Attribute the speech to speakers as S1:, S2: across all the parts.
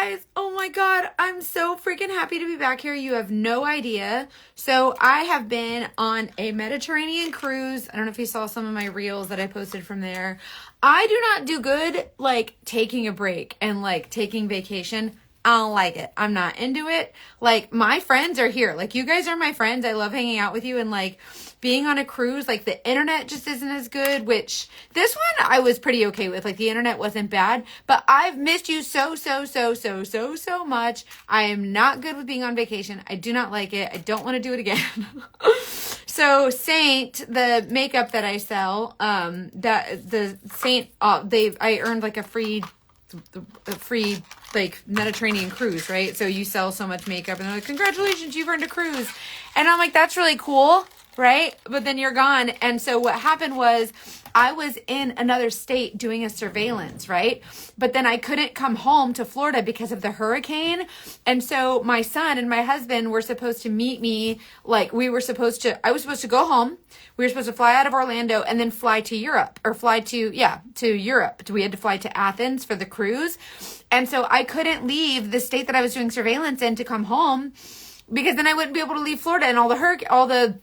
S1: guys. Oh my God. I'm so freaking happy to be back here. You have no idea. So I have been on a Mediterranean cruise. I don't know if you saw some of my reels that I posted from there. I do not do good like taking a break and like taking vacation. I don't like it. I'm not into it. Like, my friends are here. Like, you guys are my friends. I love hanging out with you, and like being on a cruise, like the internet just isn't as good, which this one I was pretty okay with. Like, the internet wasn't bad, but I've missed you so much. I am not good with being on vacation. I do not like it. I don't want to do it again. So Saint, the makeup that I sell, that the Saint, I earned like a free like Mediterranean cruise, right? So you sell so much makeup and they're like, congratulations, you've earned a cruise. And I'm like, that's really cool, right? But then you're gone. And so what happened was I was in another state doing a surveillance, right? But then I couldn't come home to Florida because of the hurricane. And so my son and my husband were supposed to meet me. Like, I was supposed to go home. We were supposed to fly out of Orlando and then fly to Europe, or to Europe. We had to fly to Athens for the cruise. And so I couldn't leave the state that I was doing surveillance in to come home, because then I wouldn't be able to leave Florida, and all the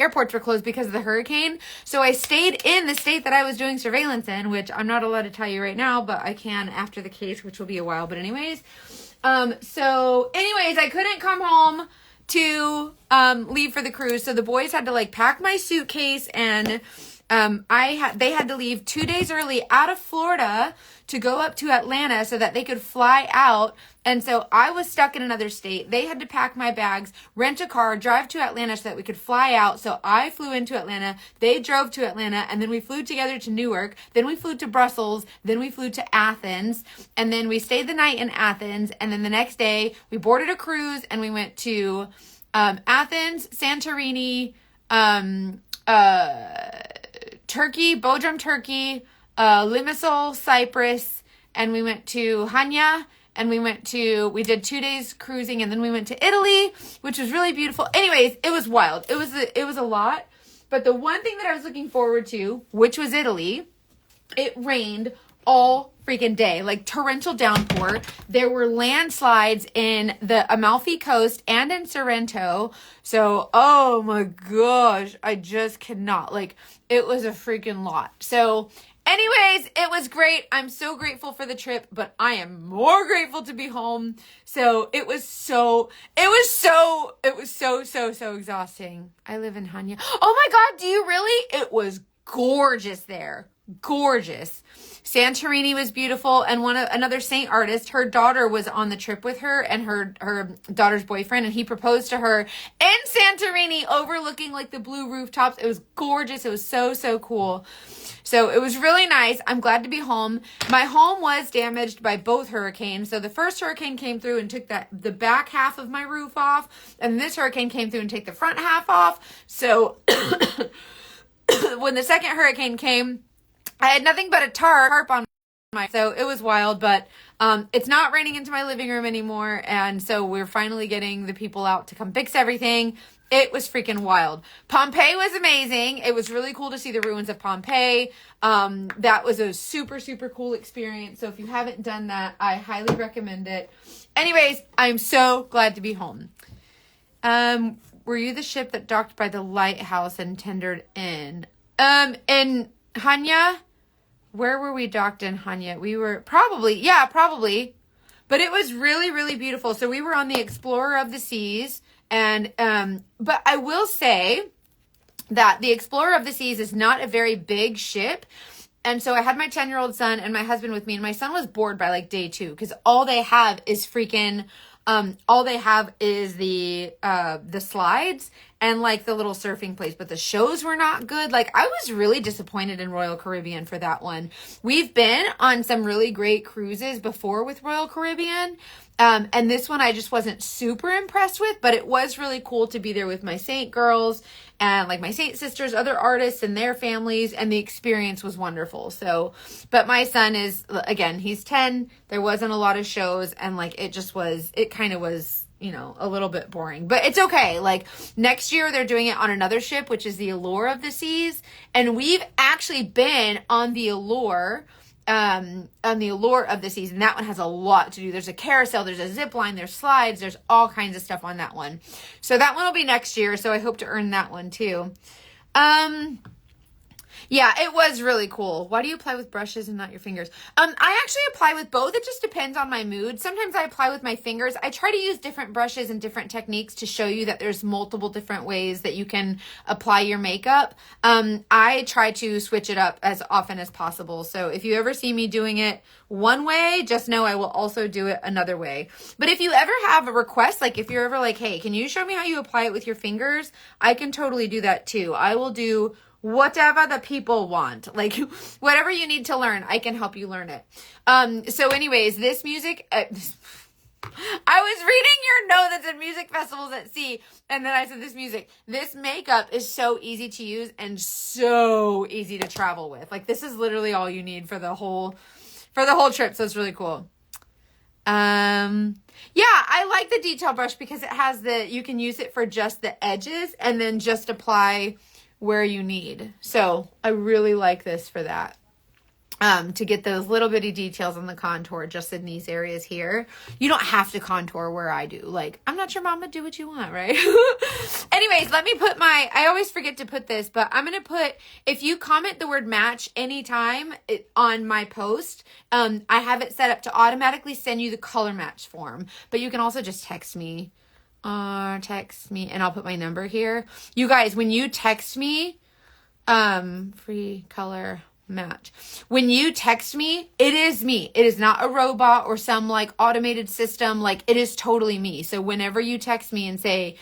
S1: airports were closed because of the hurricane. So I stayed in the state that I was doing surveillance in, which I'm not allowed to tell you right now, but I can after the case, which will be a while. But anyways, I couldn't come home to leave for the cruise. So the boys had to like pack my suitcase, and they had to leave 2 days early out of Florida to go up to Atlanta so that they could fly out. And so I was stuck in another state. They had to pack my bags, rent a car, drive to Atlanta so that we could fly out. So I flew into Atlanta. They drove to Atlanta, and then we flew together to Newark. Then we flew to Brussels. Then we flew to Athens, and then we stayed the night in Athens. And then the next day we boarded a cruise and we went to Athens, Santorini, Turkey, Bodrum, Turkey, Limassol, Cyprus, and we went to Hania, and we did 2 days cruising, and then we went to Italy, which was really beautiful. Anyways, it was wild. It was a lot. But the one thing that I was looking forward to, which was Italy, it rained all freaking day, like torrential downpour. There were landslides in the Amalfi Coast and in Sorrento. So, oh my gosh, I just cannot, like, it was a freaking lot. So anyways, it was great. I'm so grateful for the trip, but I am more grateful to be home. So it was so exhausting. I live in Hania. Oh my God, do you really? It was gorgeous there. Gorgeous. Santorini was beautiful, and another Saint artist, her daughter was on the trip with her, and her daughter's boyfriend, and he proposed to her in Santorini overlooking like the blue rooftops. It was gorgeous. It was so cool. So it was really nice. I'm glad to be home. My home was damaged by both hurricanes. So the first hurricane came through and took the back half of my roof off, and this hurricane came through and took the front half off. So when the second hurricane came, I had nothing but a tarp on so it was wild, but it's not raining into my living room anymore, and so we're finally getting the people out to come fix everything. It was freaking wild. Pompeii was amazing. It was really cool to see the ruins of Pompeii. That was a super cool experience. So if you haven't done that, I highly recommend it. Anyways, I'm so glad to be home. Were you the ship that docked by the lighthouse and tendered in? In Hania? Where were we docked in Hania? We were probably. But it was really beautiful. So we were on the Explorer of the Seas, and but I will say that the Explorer of the Seas is not a very big ship. And so I had my 10-year-old son and my husband with me, and my son was bored by like day 2 because all they have is the slides and like the little surfing place, but the shows were not good. Like, I was really disappointed in Royal Caribbean for that one. We've been on some really great cruises before with Royal Caribbean. And this one I just wasn't super impressed with, but it was really cool to be there with my Saint girls and like my Saint sisters, other artists and their families, and the experience was wonderful. So, but my son is, again, he's 10. There wasn't a lot of shows, and like it kind of was, you know, a little bit boring, but it's okay. Like, next year they're doing it on another ship, which is the Allure of the Seas. And we've actually been on the Allure on the Allure of the Season. That one has a lot to do. There's a carousel, there's a zip line, there's slides, there's all kinds of stuff on that one. So that one will be next year. So I hope to earn that one too. Yeah, it was really cool. Why do you apply with brushes and not your fingers? I actually apply with both. It just depends on my mood. Sometimes I apply with my fingers. I try to use different brushes and different techniques to show you that there's multiple different ways that you can apply your makeup. I try to switch it up as often as possible. So if you ever see me doing it one way, just know I will also do it another way. But if you ever have a request, like if you're ever like, hey, can you show me how you apply it with your fingers? I can totally do that too. I will do whatever the people want, like whatever you need to learn, I can help you learn it. So anyways, this music, I was reading your note that said music festivals at sea, and then I said this makeup is so easy to use and so easy to travel with. Like this is literally all you need for the whole trip. So it's really cool. Yeah, I like the detail brush because it has you can use it for just the edges and then just apply where you need. So I really like this for that. To get those little bitty details on the contour just in these areas here. You don't have to contour where I do. Like, I'm not your mama, do what you want, right? Anyways, let me put I always forget to put this, but I'm going to put, if you comment the word match anytime on my post, I have it set up to automatically send you the color match form, but you can also just text me and I'll put my number here. You guys, when you text me, free color match. When you text me, it is me. It is not a robot or some like automated system. Like it is totally me. So whenever you text me and say,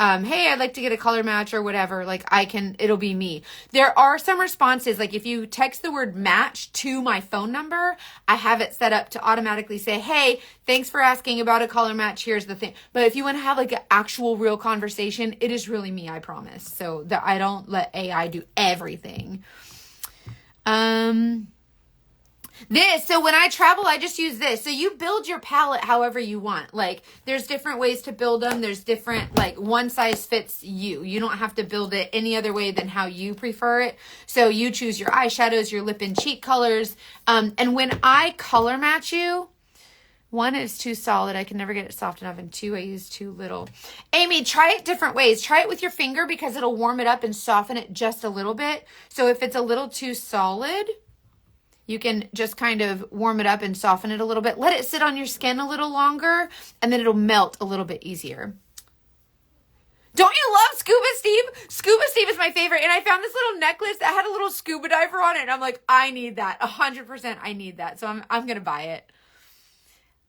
S1: hey, I'd like to get a color match or whatever, like it'll be me. There are some responses, like if you text the word match to my phone number, I have it set up to automatically say, hey, thanks for asking about a color match. Here's the thing. But if you want to have like an actual real conversation, it is really me, I promise. So that I don't let AI do everything. So when I travel, I just use this. So you build your palette however you want. Like there's different ways to build them. There's different, like one size fits you. You don't have to build it any other way than how you prefer it. So you choose your eyeshadows, your lip and cheek colors. And when I color match you, one, it's too solid. I can never get it soft enough. And two, I use too little. Amy, try it different ways. Try it with your finger because it'll warm it up and soften it just a little bit. So if it's a little too solid, you can just kind of warm it up and soften it a little bit. Let it sit on your skin a little longer, and then it'll melt a little bit easier. Don't you love Scuba Steve? Scuba Steve is my favorite. And I found this little necklace that had a little scuba diver on it. And I'm like, I need that. 100% I need that. So I'm going to buy it.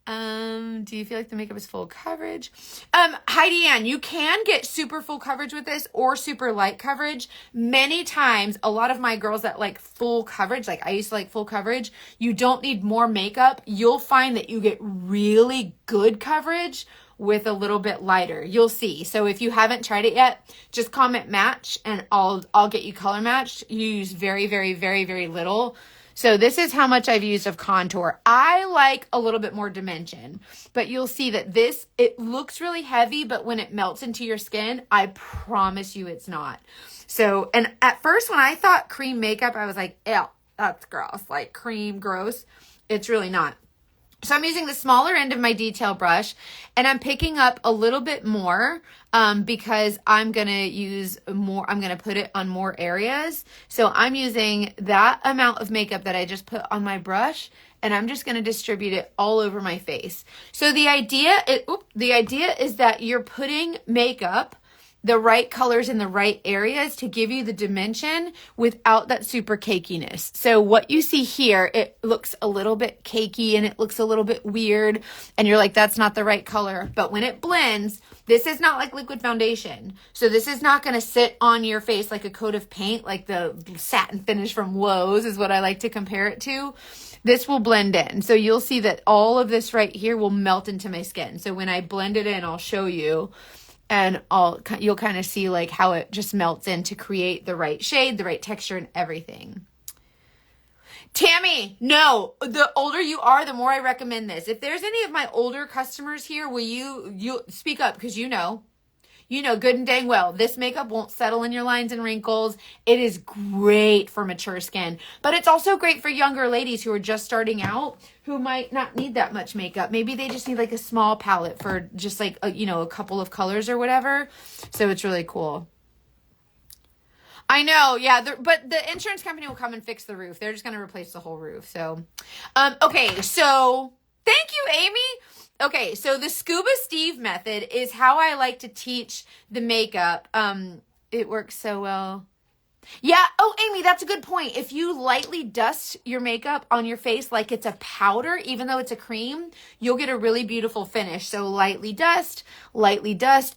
S1: Do you feel like the makeup is full coverage? Heidi Ann, you can get super full coverage with this or super light coverage. Many times, a lot of my girls that like full coverage, like I used to like full coverage, you don't need more makeup. You'll find that you get really good coverage with a little bit lighter. You'll see. So if you haven't tried it yet, just comment match and I'll get you color matched. You use very, very, very, very little. So this is how much I've used of contour. I like a little bit more dimension, but you'll see that it looks really heavy, but when it melts into your skin, I promise you it's not. So, and at first when I thought cream makeup, I was like, ew, that's gross, like cream, gross. It's really not. So I'm using the smaller end of my detail brush and I'm picking up a little bit more because I'm going to use more, I'm going to put it on more areas. So I'm using that amount of makeup that I just put on my brush and I'm just going to distribute it all over my face. So the idea is that you're putting makeup, the right colors in the right areas to give you the dimension without that super cakiness. So what you see here, it looks a little bit cakey and it looks a little bit weird and you're like, that's not the right color. But when it blends, this is not like liquid foundation. So this is not going to sit on your face like a coat of paint, like the satin finish from Lowe's is what I like to compare it to. This will blend in. So you'll see that all of this right here will melt into my skin. So when I blend it in, I'll show you. And you'll kind of see like how it just melts in to create the right shade, the right texture and everything. Tammy, no, the older you are, the more I recommend this. If there's any of my older customers here, will you speak up because you know. you know good and dang well, this makeup won't settle in your lines and wrinkles. It is great for mature skin, but it's also great for younger ladies who are just starting out, who might not need that much makeup. Maybe they just need like a small palette for just like, a couple of colors or whatever. So it's really cool. I know, yeah, but the insurance company will come and fix the roof. They're just going to replace the whole roof. So, okay, so thank you, Amy. Okay, so the Scuba Steve method is how I like to teach the makeup. It works so well. Yeah. Oh, Amy, that's a good point. If you lightly dust your makeup on your face like it's a powder, even though it's a cream, you'll get a really beautiful finish. So lightly dust.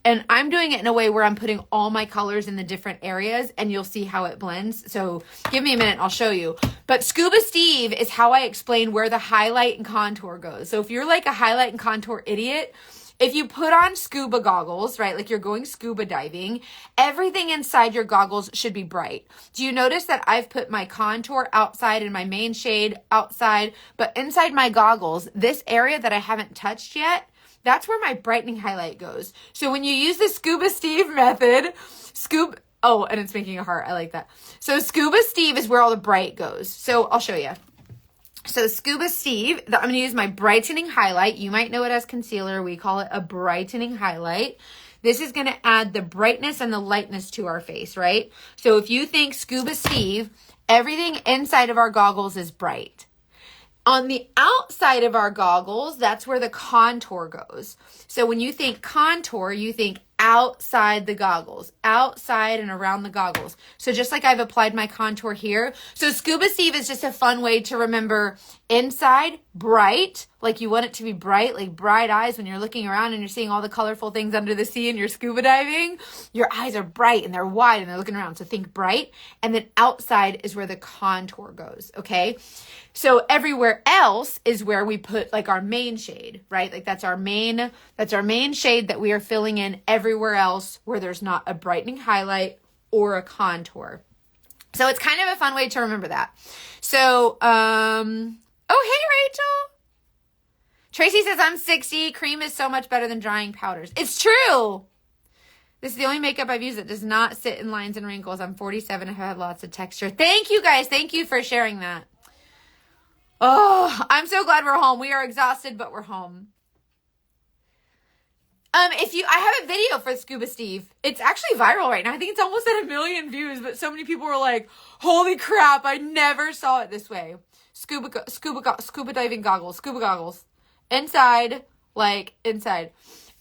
S1: And I'm doing it in a way where I'm putting all my colors in the different areas, and you'll see how it blends. So give me a minute. I'll show you. But Scuba Steve is how I explain where the highlight and contour goes. So if you're like a highlight and contour idiot, if you put on scuba goggles, right, like you're going scuba diving, everything inside your goggles should be bright. Do you notice that I've put my contour outside and my main shade outside, but inside my goggles, this area that I haven't touched yet, that's where my brightening highlight goes. So when you use the Scuba Steve method, oh, and it's making a heart. I like that. So Scuba Steve is where all the bright goes. So I'll show you. So Scuba Steve, I'm going to use my brightening highlight. You might know it as concealer. We call it a brightening highlight. This is going to add the brightness and the lightness to our face, right? So if you think Scuba Steve, everything inside of our goggles is bright. On the outside of our goggles, that's where the contour goes. So when you think contour, you think outside the goggles, outside and around the goggles. So just like I've applied my contour here. So Scuba Steve is just a fun way to remember inside, bright, like you want it to be bright, like bright eyes when you're looking around and you're seeing all the colorful things under the sea and you're scuba diving. Your eyes are bright and they're wide and they're looking around. So think bright. And then outside is where the contour goes, okay? So everywhere else is where we put like our main shade, right? Like that's our main shade that we are filling in everywhere else where there's not a brightening highlight or a contour. So it's kind of a fun way to remember that. So, oh, hey, Rachel. Tracy says, I'm 60. Cream is so much better than drying powders. It's true. This is the only makeup I've used that does not sit in lines and wrinkles. I'm 47. I've had lots of texture. Thank you, guys. Thank you for sharing that. Oh, I'm so glad we're home. We are exhausted, but we're home. I have a video for Scuba Steve. It's actually viral right now. I think it's almost at 1 million views, but so many people were like, holy crap, I never saw it this way. Scuba diving goggles, scuba goggles. Inside.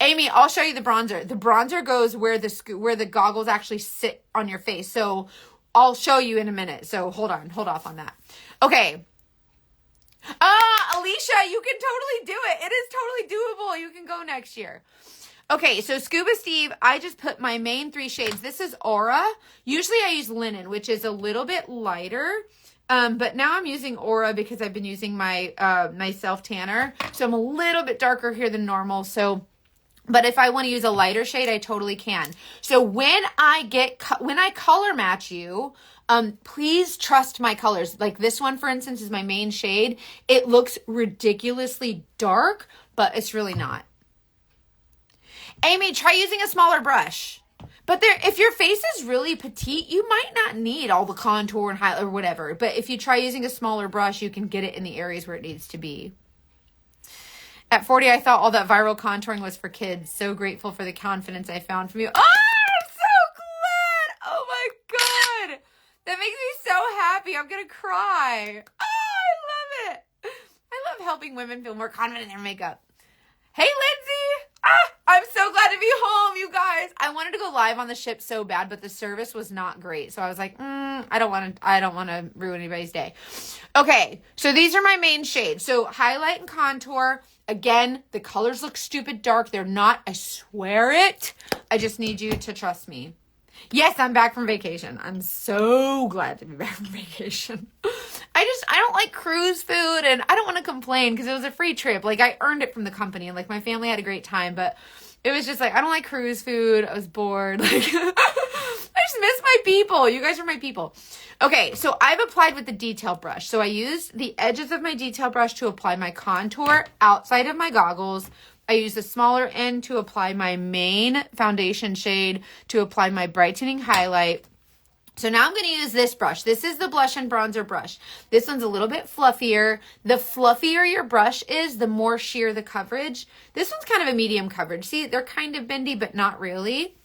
S1: Amy, I'll show you the bronzer. The bronzer goes where the goggles actually sit on your face. So I'll show you in a minute. So hold off on that. Okay. Alicia, you can totally do it. It is totally doable. You can go next year. Okay, so Scuba Steve, I just put my main 3 shades. This is Aura. Usually I use Linen, which is a little bit lighter. But now I'm using Aura because I've been using my my self tanner. So I'm a little bit darker here than normal. So, but if I want to use a lighter shade, I totally can. So when I color match you, please trust my colors. Like this one, for instance, is my main shade. It looks ridiculously dark, but it's really not. Amy, try using a smaller brush. But if your face is really petite, you might not need all the contour and highlight or whatever. But if you try using a smaller brush, you can get it in the areas where it needs to be. At 40, I thought all that viral contouring was for kids. So grateful for the confidence I found from you. Oh, I'm so glad. Oh my God. That makes me so happy. I'm going to cry. Oh, I love it. I love helping women feel more confident in their makeup. Hey, Lindsay. I'm so glad to be home, you guys. I wanted to go live on the ship so bad, but the service was not great. So I was like, I don't want to ruin anybody's day. Okay, so these are my main shades. So highlight and contour. Again, the colors look stupid dark. They're not. I swear it. I just need you to trust me. Yes, I'm back from vacation. I'm so glad to be back from vacation. I don't like cruise food, and I don't want to complain because it was a free trip. Like, I earned it from the company, and like my family had a great time, but it was just like, I don't like cruise food. I was bored. Like, I just miss my people. You guys are my people. Okay, so I've applied with the detail brush. So I used the edges of my detail brush to apply my contour outside of my goggles. I use the smaller end to apply my main foundation shade, to apply my brightening highlight. So now I'm going to use this brush. This is the blush and bronzer brush. This one's a little bit fluffier. The fluffier your brush is, the more sheer the coverage. This one's kind of a medium coverage. See, they're kind of bendy, but not really.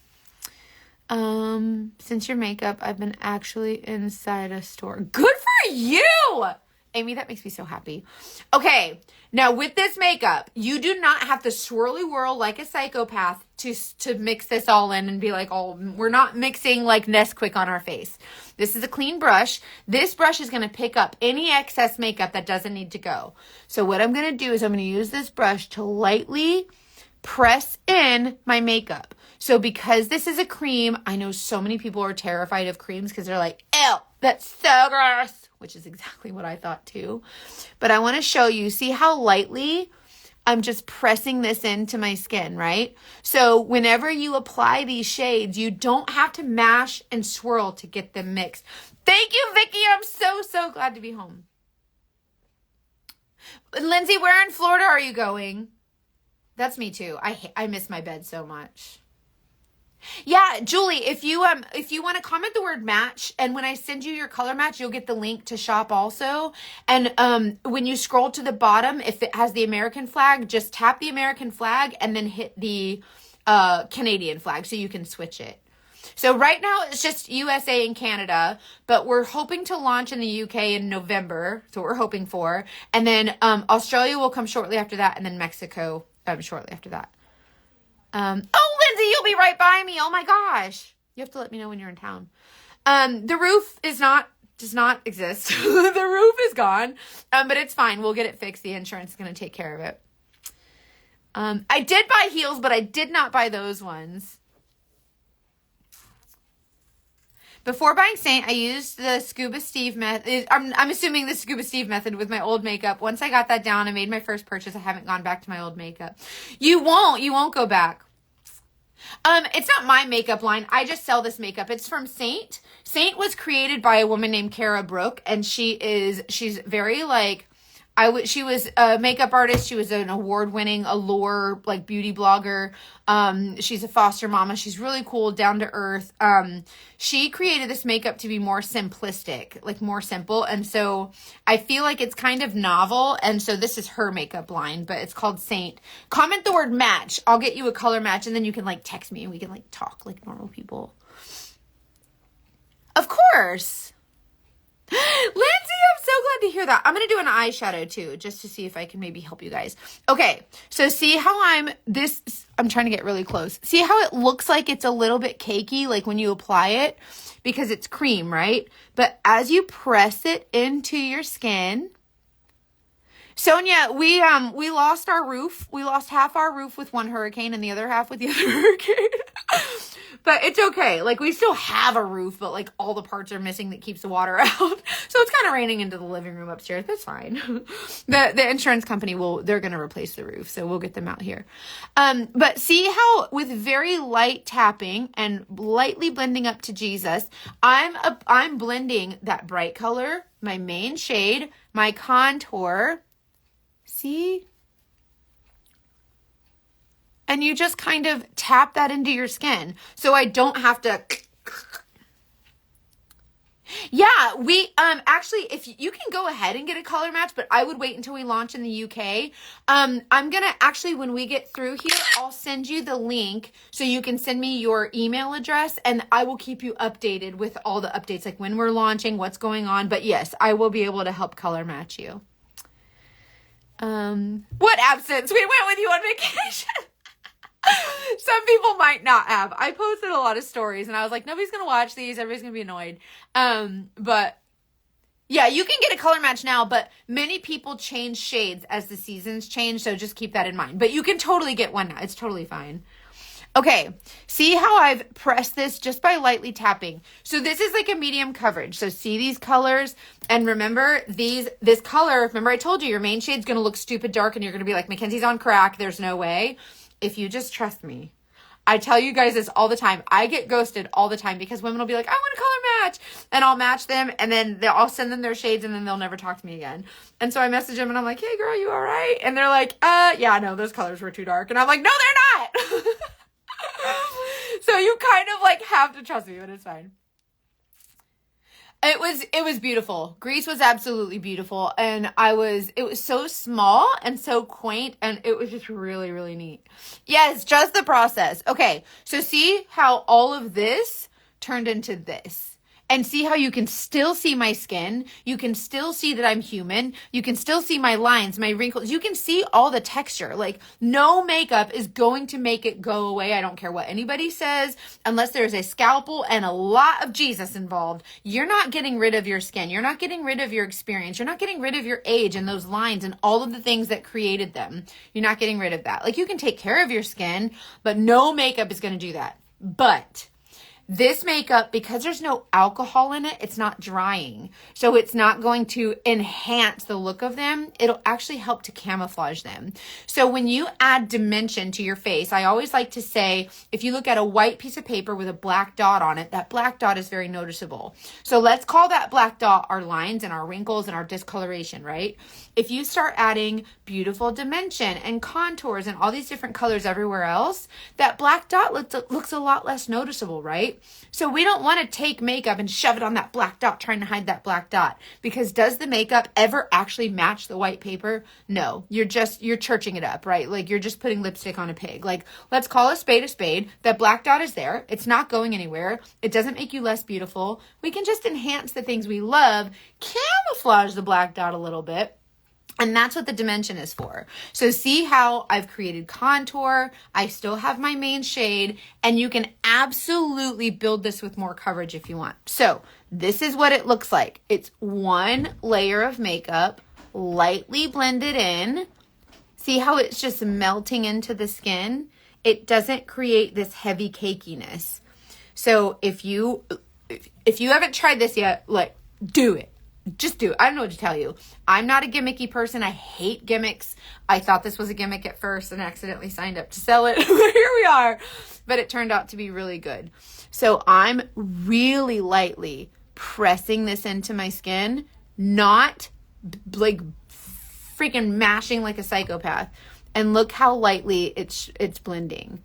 S1: Since your makeup, I've been actually inside a store. Good for you! Amy, that makes me so happy. Okay, now with this makeup, you do not have to swirly whirl like a psychopath to mix this all in and be like, oh, we're not mixing like Nesquik on our face. This is a clean brush. This brush is going to pick up any excess makeup that doesn't need to go. So what I'm going to do is I'm going to use this brush to lightly press in my makeup. So because this is a cream, I know so many people are terrified of creams because they're like, ew, that's so gross, which is exactly what I thought too. But I want to show you, see how lightly I'm just pressing this into my skin, right? So whenever you apply these shades, you don't have to mash and swirl to get them mixed. Thank you, Vicky. I'm so glad to be home. Lindsay, where in Florida are you going? That's me too. I miss my bed so much. Yeah, Julie, if you want to comment the word match, and when I send you your color match, you'll get the link to shop also. And when you scroll to the bottom, if it has the American flag, just tap the American flag and then hit the Canadian flag so you can switch it. So right now it's just USA and Canada, but we're hoping to launch in the UK in November. So we're hoping for. And then Australia will come shortly after that, and then Mexico shortly after that. Oh, Lindsay, you'll be right by me. Oh my gosh. You have to let me know when you're in town. The roof does not exist. The roof is gone. But it's fine. We'll get it fixed. The insurance is going to take care of it. I did buy heels, but I did not buy those ones. Before buying Saint, I used the Scuba Steve method. I'm assuming the Scuba Steve method with my old makeup. Once I got that down, I made my first purchase. I haven't gone back to my old makeup. You won't go back. It's not my makeup line. I just sell this makeup. It's from Saint. Saint was created by a woman named Kara Brooke, and she's very like, she was a makeup artist. She was an award-winning Allure like beauty blogger. She's a foster mama. She's really cool, down to earth. She created this makeup to be more simplistic, like more simple. And so I feel like it's kind of novel. And so this is her makeup line, but it's called Saint. Comment the word match. I'll get you a color match, and then you can like text me and we can like talk like normal people. Of course. Lindsay, I'm so glad to hear that. I'm going to do an eyeshadow too, just to see if I can maybe help you guys. Okay, so see how I'm trying to get really close. See how it looks like it's a little bit cakey, like when you apply it, because it's cream, right? But as you press it into your skin, Sonia, we lost our roof. We lost half our roof with one hurricane and the other half with the other hurricane. But it's okay. Like, we still have a roof, but like all the parts are missing that keeps the water out. So it's kind of raining into the living room upstairs. That's fine. The insurance company they're going to replace the roof. So we'll get them out here. But see how with very light tapping and lightly blending up to Jesus, I'm blending that bright color, my main shade, my contour. See? And you just kind of tap that into your skin. So I don't have to. Yeah, we, actually, if you can go ahead and get a color match, but I would wait until we launch in the UK. I'm going to actually, when we get through here, I'll send you the link so you can send me your email address, and I will keep you updated with all the updates, like when we're launching, what's going on. But yes, I will be able to help color match you. What absence? We went with you on vacation. Some people might not have. I posted a lot of stories and I was like, nobody's going to watch these. Everybody's going to be annoyed. But yeah, you can get a color match now, but many people change shades as the seasons change. So just keep that in mind, but you can totally get one now. It's totally fine. Okay. See how I've pressed this just by lightly tapping. So this is like a medium coverage. So see these colors, and remember this color, remember I told you your main shade's going to look stupid dark and you're going to be like, Mackenzie's on crack. There's no way. If you just trust me, I tell you guys this all the time. I get ghosted all the time because women will be like, I want to color match. And I'll match them. And then I'll send them their shades and then they'll never talk to me again. And so I message them and I'm like, hey girl, you all right? And they're like, yeah, no, those colors were too dark. And I'm like, no, they're not. So you kind of like have to trust me, but it's fine. It was beautiful. Greece was absolutely beautiful. And it was so small and so quaint. And it was just really, really neat. Yes, just the process. Okay. So see how all of this turned into this. And see how you can still see my skin. You can still see that I'm human. You can still see my lines, my wrinkles. You can see all the texture. Like no makeup is going to make it go away. I don't care what anybody says, unless there's a scalpel and a lot of Jesus involved. You're not getting rid of your skin. You're not getting rid of your experience. You're not getting rid of your age and those lines and all of the things that created them. You're not getting rid of that. Like you can take care of your skin, but no makeup is going to do that. But this makeup, because there's no alcohol in it, it's not drying. So it's not going to enhance the look of them. It'll actually help to camouflage them. So when you add dimension to your face, I always like to say, if you look at a white piece of paper with a black dot on it, that black dot is very noticeable. So let's call that black dot our lines and our wrinkles and our discoloration, right? If you start adding beautiful dimension and contours and all these different colors everywhere else, that black dot looks a lot less noticeable, right? So we don't want to take makeup and shove it on that black dot trying to hide that black dot, because does the makeup ever actually match the white paper? No, you're churching it up, right? Like you're just putting lipstick on a pig. Like let's call a spade a spade. That black dot is there. It's not going anywhere. It doesn't make you less beautiful. We can just enhance the things we love, camouflage the black dot a little bit. And that's what the dimension is for. So see how I've created contour. I still have my main shade, and you can absolutely build this with more coverage if you want. So this is what it looks like. It's one layer of makeup, lightly blended in. See how it's just melting into the skin? It doesn't create this heavy cakiness. So if you haven't tried this yet, like, do it. Just do it. I don't know what to tell you. I'm not a gimmicky person. I hate gimmicks. I thought this was a gimmick at first and accidentally signed up to sell it. But here we are. But it turned out to be really good. So I'm really lightly pressing this into my skin, not like freaking mashing like a psychopath. And look how lightly it's blending.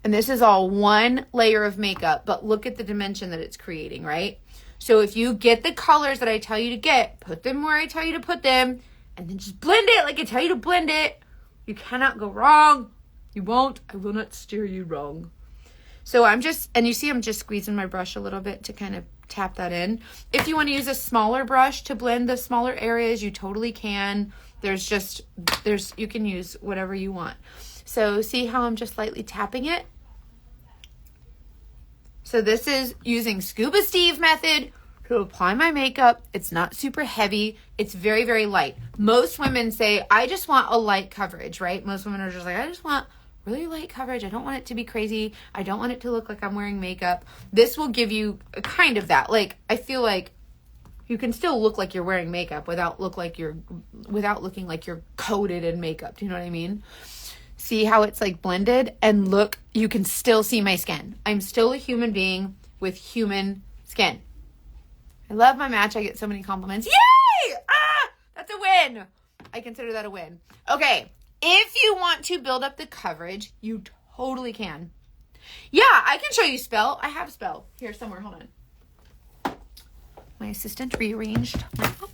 S1: And this is all one layer of makeup, but look at the dimension that it's creating, right? So if you get the colors that I tell you to get, put them where I tell you to put them, and then just blend it like I tell you to blend it. You cannot go wrong. You won't. I will not steer you wrong. So and you see I'm just squeezing my brush a little bit to kind of tap that in. If you want to use a smaller brush to blend the smaller areas, you totally can. You can use whatever you want. So see how I'm just lightly tapping it? So this is using Scuba Steve method to apply my makeup. It's not super heavy. It's very, very light. Most women say, I just want a light coverage, right? Most women are just like, I just want really light coverage. I don't want it to be crazy. I don't want it to look like I'm wearing makeup. This will give you a kind of that. Like, I feel like you can still look like you're wearing makeup without looking like you're coated in makeup. Do you know what I mean? See how it's like blended? And look, you can still see my skin. I'm still a human being with human skin. I love my match. I get so many compliments. Yay! That's a win. I consider that a win. Okay. If you want to build up the coverage, you totally can. Yeah, I can show you spell. I have spell here somewhere. Hold on. My assistant rearranged my office.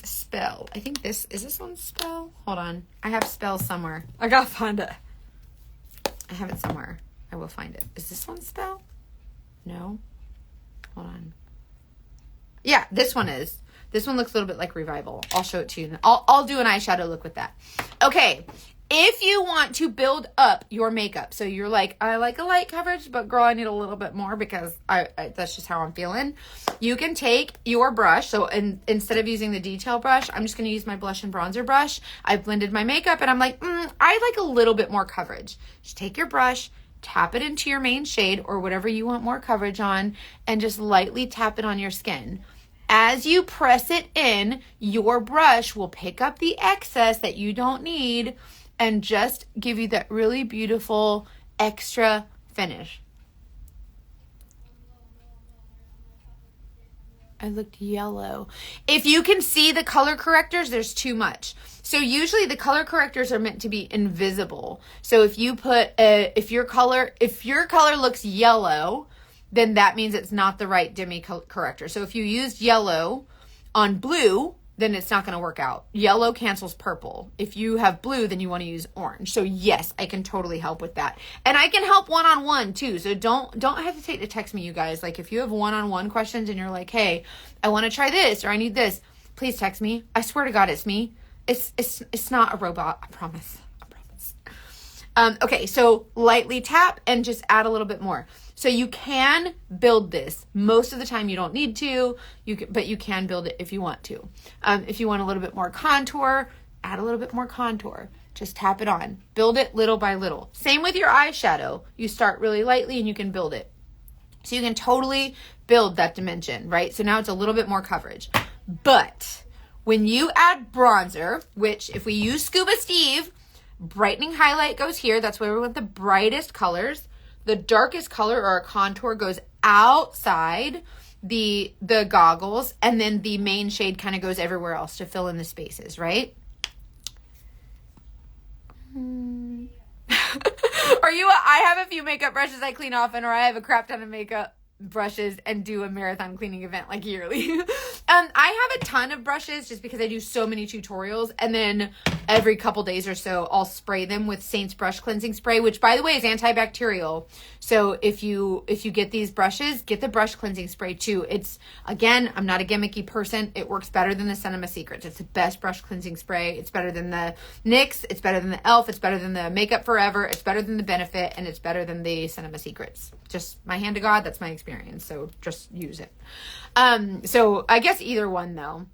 S1: Spell. I think is this one spell? Hold on. I have spell somewhere. I gotta find it. I have it somewhere. I will find it. Is this one spell? No. Hold on. Yeah, this one is. This one looks a little bit like Revival. I'll show it to you. I'll do an eyeshadow look with that. Okay. If you want to build up your makeup, so you're like, I like a light coverage, but girl, I need a little bit more because that's just how I'm feeling. You can take your brush. So instead of using the detail brush, I'm just going to use my blush and bronzer brush. I've blended my makeup and I'm like, I like a little bit more coverage. Just take your brush, tap it into your main shade or whatever you want more coverage on, and just lightly tap it on your skin. As you press it in, your brush will pick up the excess that you don't need and just give you that really beautiful extra finish. I looked yellow. If you can see the color correctors, there's too much. So usually the color correctors are meant to be invisible. So if you put if your color looks yellow, then that means it's not the right demi corrector. So if you used yellow on blue, then it's not going to work out. Yellow cancels purple. If you have blue, then you want to use orange. So yes, I can totally help with that. And I can help one-on-one too. So don't hesitate to text me, you guys. Like if you have one-on-one questions and you're like, hey, I want to try this or I need this, please text me. I swear to God, it's me. It's not a robot. I promise. Okay, so lightly tap and just add a little bit more. So you can build this. Most of the time you don't need to, but you can build it if you want to. If you want a little bit more contour, add a little bit more contour. Just tap it on. Build it little by little. Same with your eyeshadow. You start really lightly and you can build it. So you can totally build that dimension, right? So now it's a little bit more coverage. But when you add bronzer, which if we use Scuba Steve, brightening highlight goes here. That's where we want the brightest colors. The darkest color or a contour goes outside the goggles, and then the main shade kind of goes everywhere else to fill in the spaces, right? I have a few makeup brushes I clean often, or I have a crap ton of makeup brushes and do a marathon cleaning event like yearly. I have a ton of brushes just because I do so many tutorials, and then every couple days or so I'll spray them with Saint's brush cleansing spray, which by the way is antibacterial. So if you get these brushes, get the brush cleansing spray too. It's, again, I'm not a gimmicky person. It works better than the Cinema Secrets. It's the best brush cleansing spray. It's better than the NYX. It's better than the ELF. It's better than the Makeup Forever. It's better than the Benefit, and it's better than the Cinema Secrets. Just my hand to God, that's my experience. So just use it. So I guess either one though.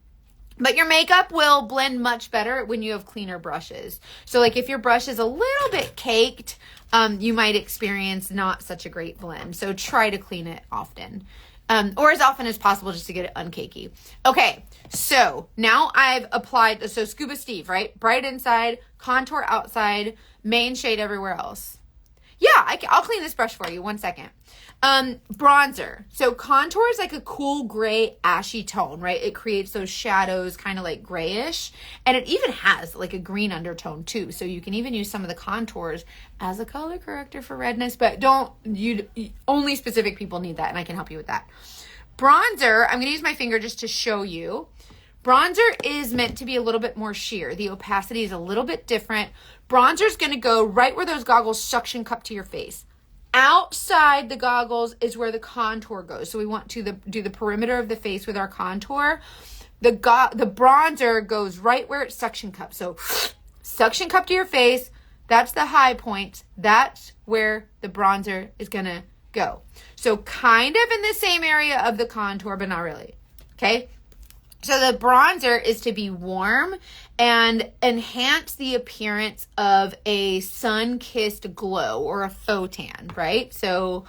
S1: But your makeup will blend much better when you have cleaner brushes. So like if your brush is a little bit caked, you might experience not such a great blend. So try to clean it often. Or as often as possible just to get it uncakey. Okay, so now I've applied, so Scuba Steve, right? Bright inside, contour outside, main shade everywhere else. Yeah, I'll clean this brush for you. 1 second. Bronzer. So contour is like a cool gray ashy tone, right? It creates those shadows kind of like grayish, and it even has like a green undertone too. So you can even use some of the contours as a color corrector for redness, but only specific people need that, and I can help you with that. Bronzer, I'm going to use my finger just to show you. Bronzer is meant to be a little bit more sheer. The opacity is a little bit different. Bronzer is going to go right where those goggles suction cup to your face. Outside the goggles is where the contour goes. So we want to do the perimeter of the face with our contour. The bronzer goes right where it's suction cup. So suction cup to your face. That's the high point. That's where the bronzer is going to go. So kind of in the same area of the contour, but not really. Okay. So the bronzer is to be warm and enhance the appearance of a sun-kissed glow or a faux tan, right? So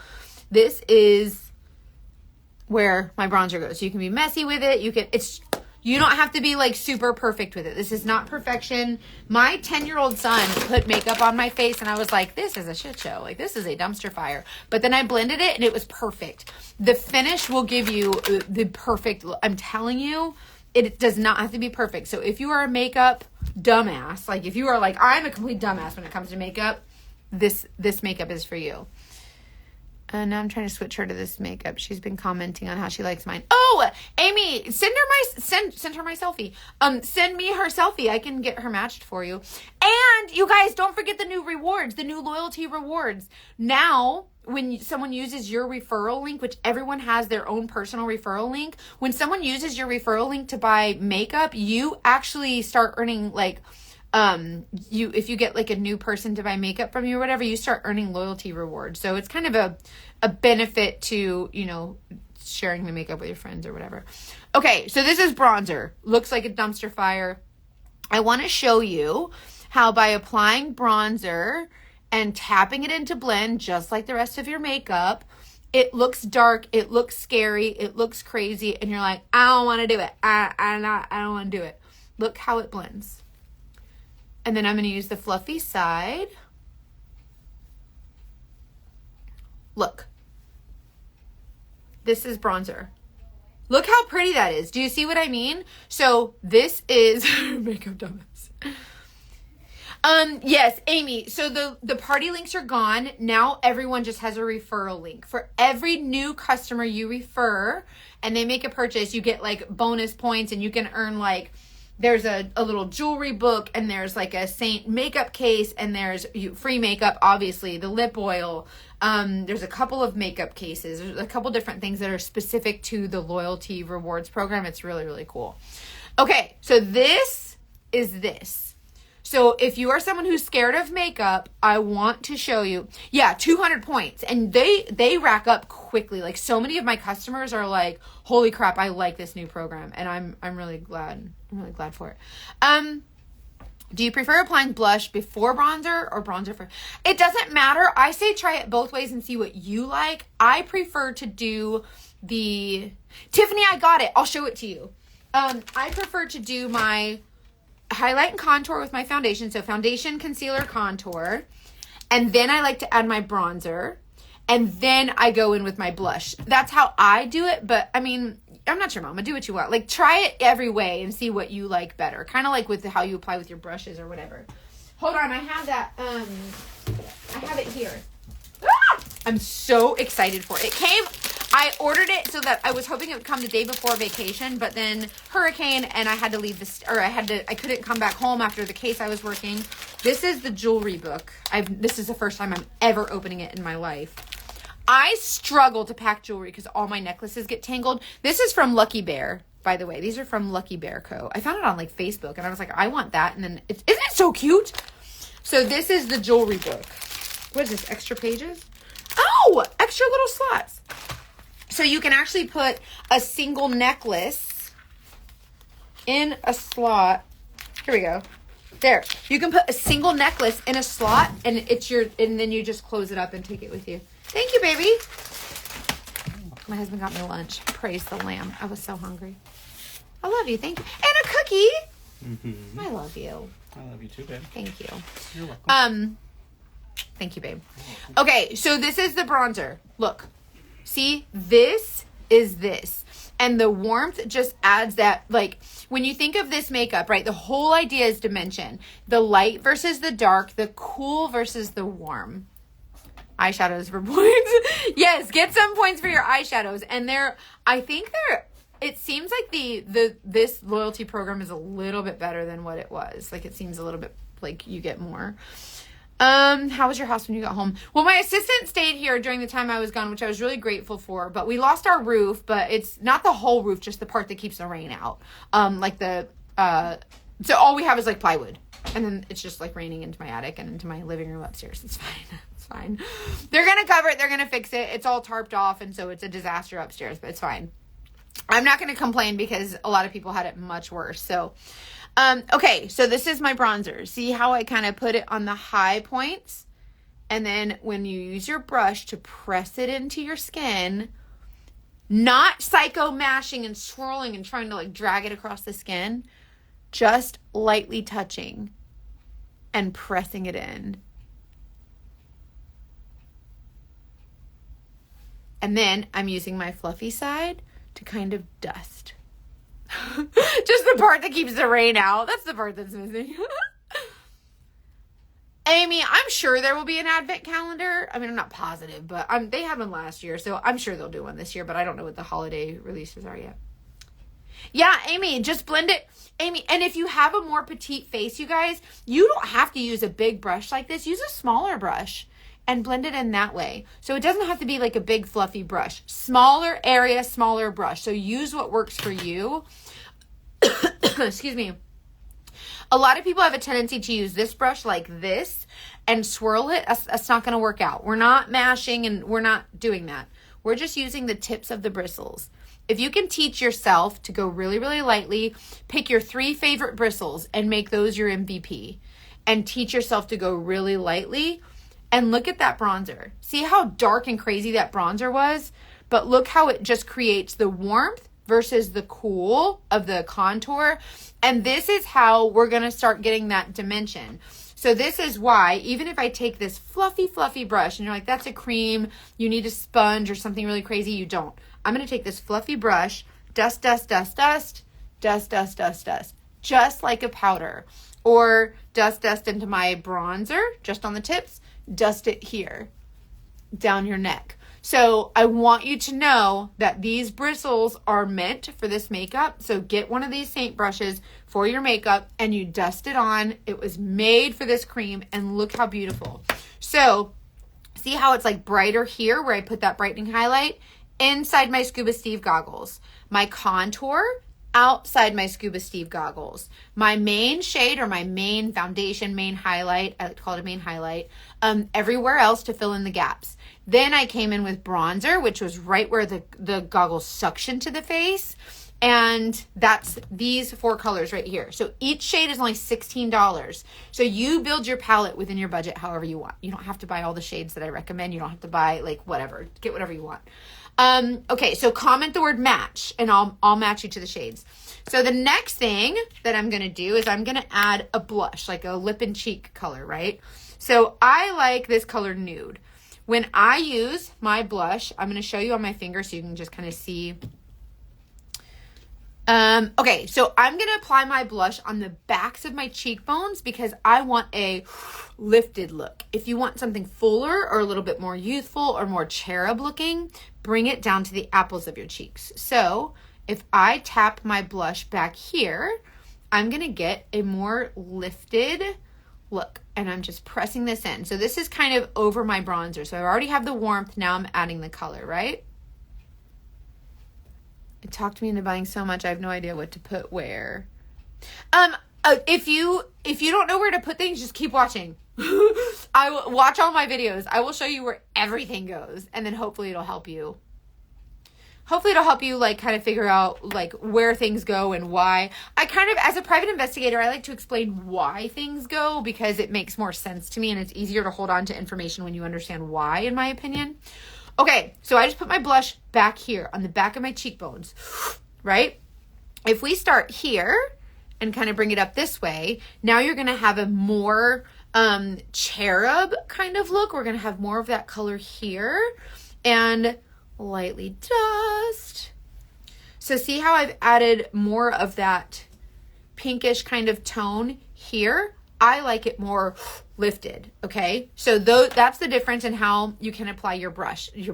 S1: this is where my bronzer goes. You can be messy with it. You don't have to be like super perfect with it. This is not perfection. My 10-year-old son put makeup on my face and I was like, this is a shit show. Like this is a dumpster fire. But then I blended it and it was perfect. The finish will give you the perfect, I'm telling you, it does not have to be perfect. So if you are a makeup dumbass, like if you are like, I'm a complete dumbass when it comes to makeup, this makeup is for you. And now I'm trying to switch her to this makeup. She's been commenting on how she likes mine. Oh, Amy, send her my selfie. Send me her selfie. I can get her matched for you. And you guys, don't forget the new rewards, the new loyalty rewards. Now, when someone uses your referral link, which everyone has their own personal referral link, when someone uses your referral link to buy makeup, you actually start earning like, if you get like a new person to buy makeup from you or whatever, you start earning loyalty rewards. So it's kind of a benefit to, sharing the makeup with your friends or whatever. Okay. So this is bronzer. Looks like a dumpster fire. I want to show you how by applying bronzer and tapping it into blend, just like the rest of your makeup, It looks dark. It looks scary. It looks crazy. And you're like, I don't want to do it. I don't want to do it. Look how it blends. And then I'm going to use the fluffy side. Look. This is bronzer. Look how pretty that is. Do you see what I mean? So this is makeup dummies. Yes, Amy. So the party links are gone. Now everyone just has a referral link. For every new customer you refer and they make a purchase, you get like bonus points, and you can earn like, there's a little jewelry book, and there's like a Saint makeup case, and there's free makeup, obviously, the lip oil. There's a couple of makeup cases. There's a couple different things that are specific to the loyalty rewards program. It's really, really cool. Okay, so this is this. So if you are someone who's scared of makeup, I want to show you, 200 points. And they rack up quickly. Like, so many of my customers are like, holy crap, I like this new program. And I'm really glad. I'm really glad for it. Do you prefer applying blush before bronzer or bronzer first? It doesn't matter. I say try it both ways and see what you like. I prefer to do Tiffany, I got it. I'll show it to you. I prefer to do my highlight and contour with my foundation. So foundation, concealer, contour. And then I like to add my bronzer. And then I go in with my blush. That's how I do it. But I mean, I'm not your mama. Do what you want. Like, try it every way and see what you like better. Kind of like with how you apply with your brushes or whatever. Hold on. I have that. I have it here. Ah! I'm so excited for it. I ordered it so that I was hoping it would come the day before vacation, but then hurricane, and I had to leave I couldn't come back home after the case I was working. This is the jewelry book. This is the first time I'm ever opening it in my life. I struggle to pack jewelry because all my necklaces get tangled. This is from Lucky Bear, by the way. These are from Lucky Bear Co. I found it on like Facebook, and I was like, I want that. And then isn't it so cute? So this is the jewelry book. What is this? Extra pages? Oh, extra little slots. So you can actually put a single necklace in a slot. Here we go. There. You can put a single necklace in a slot, and and then you just close it up and take it with you. Thank you, baby. My husband got me lunch. Praise the Lamb. I was so hungry. I love you. Thank you. And a cookie. Mm-hmm. I love you.
S2: I love you too, babe.
S1: Thank you.
S2: You're welcome.
S1: Thank you, babe. Okay, so this is the bronzer. Look. See, this is this. And the warmth just adds that, like, when you think of this makeup, right, the whole idea is dimension. The light versus the dark, the cool versus the warm. Eyeshadows for points. Yes, get some points for your eyeshadows. And it seems like this loyalty program is a little bit better than what it was. Like, it seems a little bit like you get more. How was your house when you got home? Well, my assistant stayed here during the time I was gone, which I was really grateful for, but we lost our roof, but it's not the whole roof, just the part that keeps the rain out. So all we have is like plywood, and then it's just like raining into my attic and into my living room upstairs. It's fine. It's fine. They're going to cover it. They're going to fix it. It's all tarped off. And so it's a disaster upstairs, but it's fine. I'm not going to complain because a lot of people had it much worse. So, okay, so this is my bronzer. See how I kind of put it on the high points? And then when you use your brush to press it into your skin, not psycho mashing and swirling and trying to like drag it across the skin, just lightly touching and pressing it in. And then I'm using my fluffy side to kind of dust. Just the part that keeps the rain out. That's the part that's missing. Amy, I'm sure there will be an advent calendar. I mean, I'm not positive, but they had one last year, so I'm sure they'll do one this year, but I don't know what the holiday releases are yet. Yeah, Amy, just blend it. Amy, and if you have a more petite face, you guys, you don't have to use a big brush like this. Use a smaller brush and blend it in that way. So it doesn't have to be like a big fluffy brush. Smaller area, smaller brush. So use what works for you. Excuse me. A lot of people have a tendency to use this brush like this and swirl it. That's not going to work out. We're not mashing and we're not doing that. We're just using the tips of the bristles. If you can teach yourself to go really, really lightly, pick your 3 favorite bristles and make those your MVP, and teach yourself to go really lightly, And look at that bronzer. See how dark and crazy that bronzer was? But look how it just creates the warmth versus the cool of the contour. And this is how we're going to start getting that dimension. So this is why, even if I take this fluffy, fluffy brush and you're like, that's a cream, you need a sponge or something really crazy, you don't. I'm going to take this fluffy brush, dust, dust, dust, dust, dust, dust, dust, dust, just like a powder. Or dust, dust into my bronzer, just on the tips, dust it here, down your neck. So I want you to know that these bristles are meant for this makeup. So get one of these Saint brushes for your makeup and you dust it on. It was made for this cream and look how beautiful. So see how it's like brighter here where I put that brightening highlight inside my Scuba Steve goggles. My contour outside my Scuba Steve goggles. My main shade or my main foundation, main highlight, I like to call it a main highlight, everywhere else to fill in the gaps. Then I came in with bronzer, which was right where the goggles suction to the face. And that's these 4 colors right here. So each shade is only $16. So you build your palette within your budget however you want. You don't have to buy all the shades that I recommend. You don't have to buy like whatever. Get whatever you want. Okay, so comment the word match and I'll match you to the shades. So the next thing that I'm going to do is I'm going to add a blush, like a lip and cheek color, right? So I like this color nude. When I use my blush, I'm going to show you on my finger so you can just kind of see. Okay, so I'm going to apply my blush on the backs of my cheekbones because I want a lifted look. If you want something fuller or a little bit more youthful or more cherub looking, bring it down to the apples of your cheeks. So if I tap my blush back here, I'm going to get a more lifted look. And I'm just pressing this in. So this is kind of over my bronzer. So I already have the warmth. Now I'm adding the color, right? It talked me into buying so much. I have no idea what to put where. If you don't know where to put things, just keep watching. I will watch all my videos. I will show you where everything goes, and then hopefully it'll help you. Hopefully it'll help you like kind of figure out like where things go and why. I kind of, as a private investigator, I like to explain why things go because it makes more sense to me and it's easier to hold on to information when you understand why, in my opinion. Okay, so I just put my blush back here on the back of my cheekbones, right? If we start here and kind of bring it up this way, now you're going to have a more cherub kind of look. We're going to have more of that color here and lightly dust. So see how I've added more of that pinkish kind of tone here? I like it more lifted, okay? So that's the difference in how you can apply your blush. If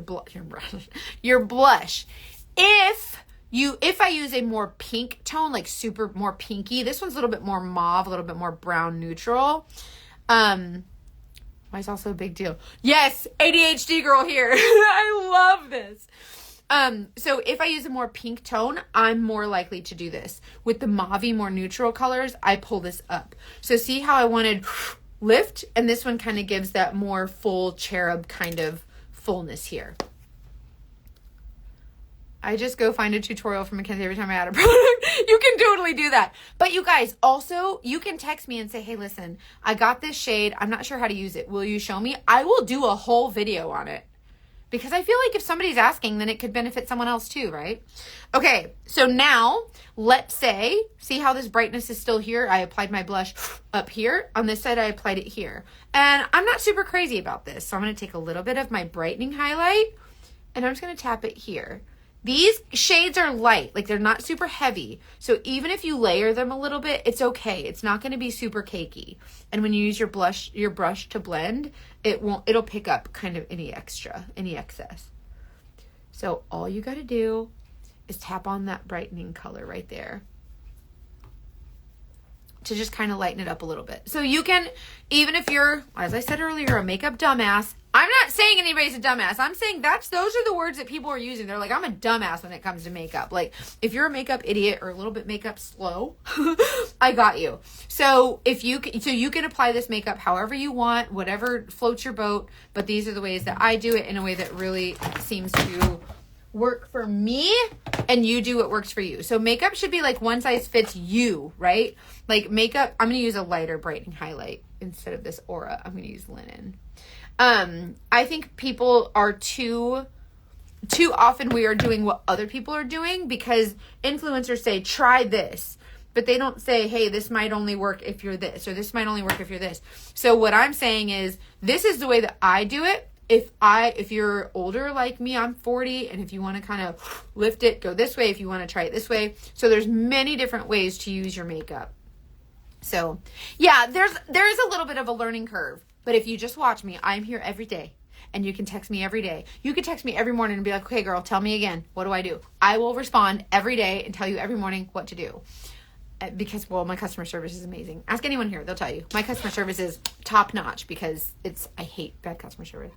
S1: I use a more pink tone, like super more pinky, this one's a little bit more mauve, a little bit more brown neutral. Why is also a big deal? Yes, ADHD girl here. I love this. So if I use a more pink tone, I'm more likely to do this. With the mauvey, more neutral colors, I pull this up. So see how I wanted lift, and this one kind of gives that more full cherub kind of fullness here. I just go find a tutorial from Mackenzie every time I add a product. You can totally do that. But you guys, also, you can text me and say, hey, listen, I got this shade. I'm not sure how to use it. Will you show me? I will do a whole video on it. Because I feel like if somebody's asking, then it could benefit someone else too, right? Okay, so now, let's say, see how this brightness is still here? I applied my blush up here. On this side, I applied it here. And I'm not super crazy about this. So I'm going to take a little bit of my brightening highlight, and I'm just going to tap it here. These shades are light, like they're not super heavy. So even if you layer them a little bit, it's okay. It's not going to be super cakey. And when you use your brush to blend, it'll pick up kind of any excess. So all you got to do is tap on that brightening color right there to just kind of lighten it up a little bit. So you can, even if you're, as I said earlier, a makeup dumbass. I'm not saying anybody's a dumbass. I'm saying those are the words that people are using. They're like, I'm a dumbass when it comes to makeup. Like, if you're a makeup idiot or a little bit makeup slow, I got you. So you can apply this makeup however you want, whatever floats your boat. But these are the ways that I do it in a way that really seems to work for me, and you do what works for you. So makeup should be like one size fits you, right? Like makeup, I'm going to use a lighter brightening highlight instead of this Aura. I'm going to use Linen. I think people are too often we are doing what other people are doing, because influencers say, try this, but they don't say, hey, this might only work if you're this, or this might only work if you're this. So what I'm saying is, this is the way that I do it. If you're older like me, I'm 40, and if you want to kind of lift it, go this way. If you want to try it this way. So there's many different ways to use your makeup. So yeah, there is a little bit of a learning curve, but if you just watch me, I'm here every day. And you can text me every day. You can text me every morning and be like, okay, girl, tell me again. What do I do? I will respond every day and tell you every morning what to do. Because, well, my customer service is amazing. Ask anyone here. They'll tell you. My customer service is top notch, because I hate bad customer service.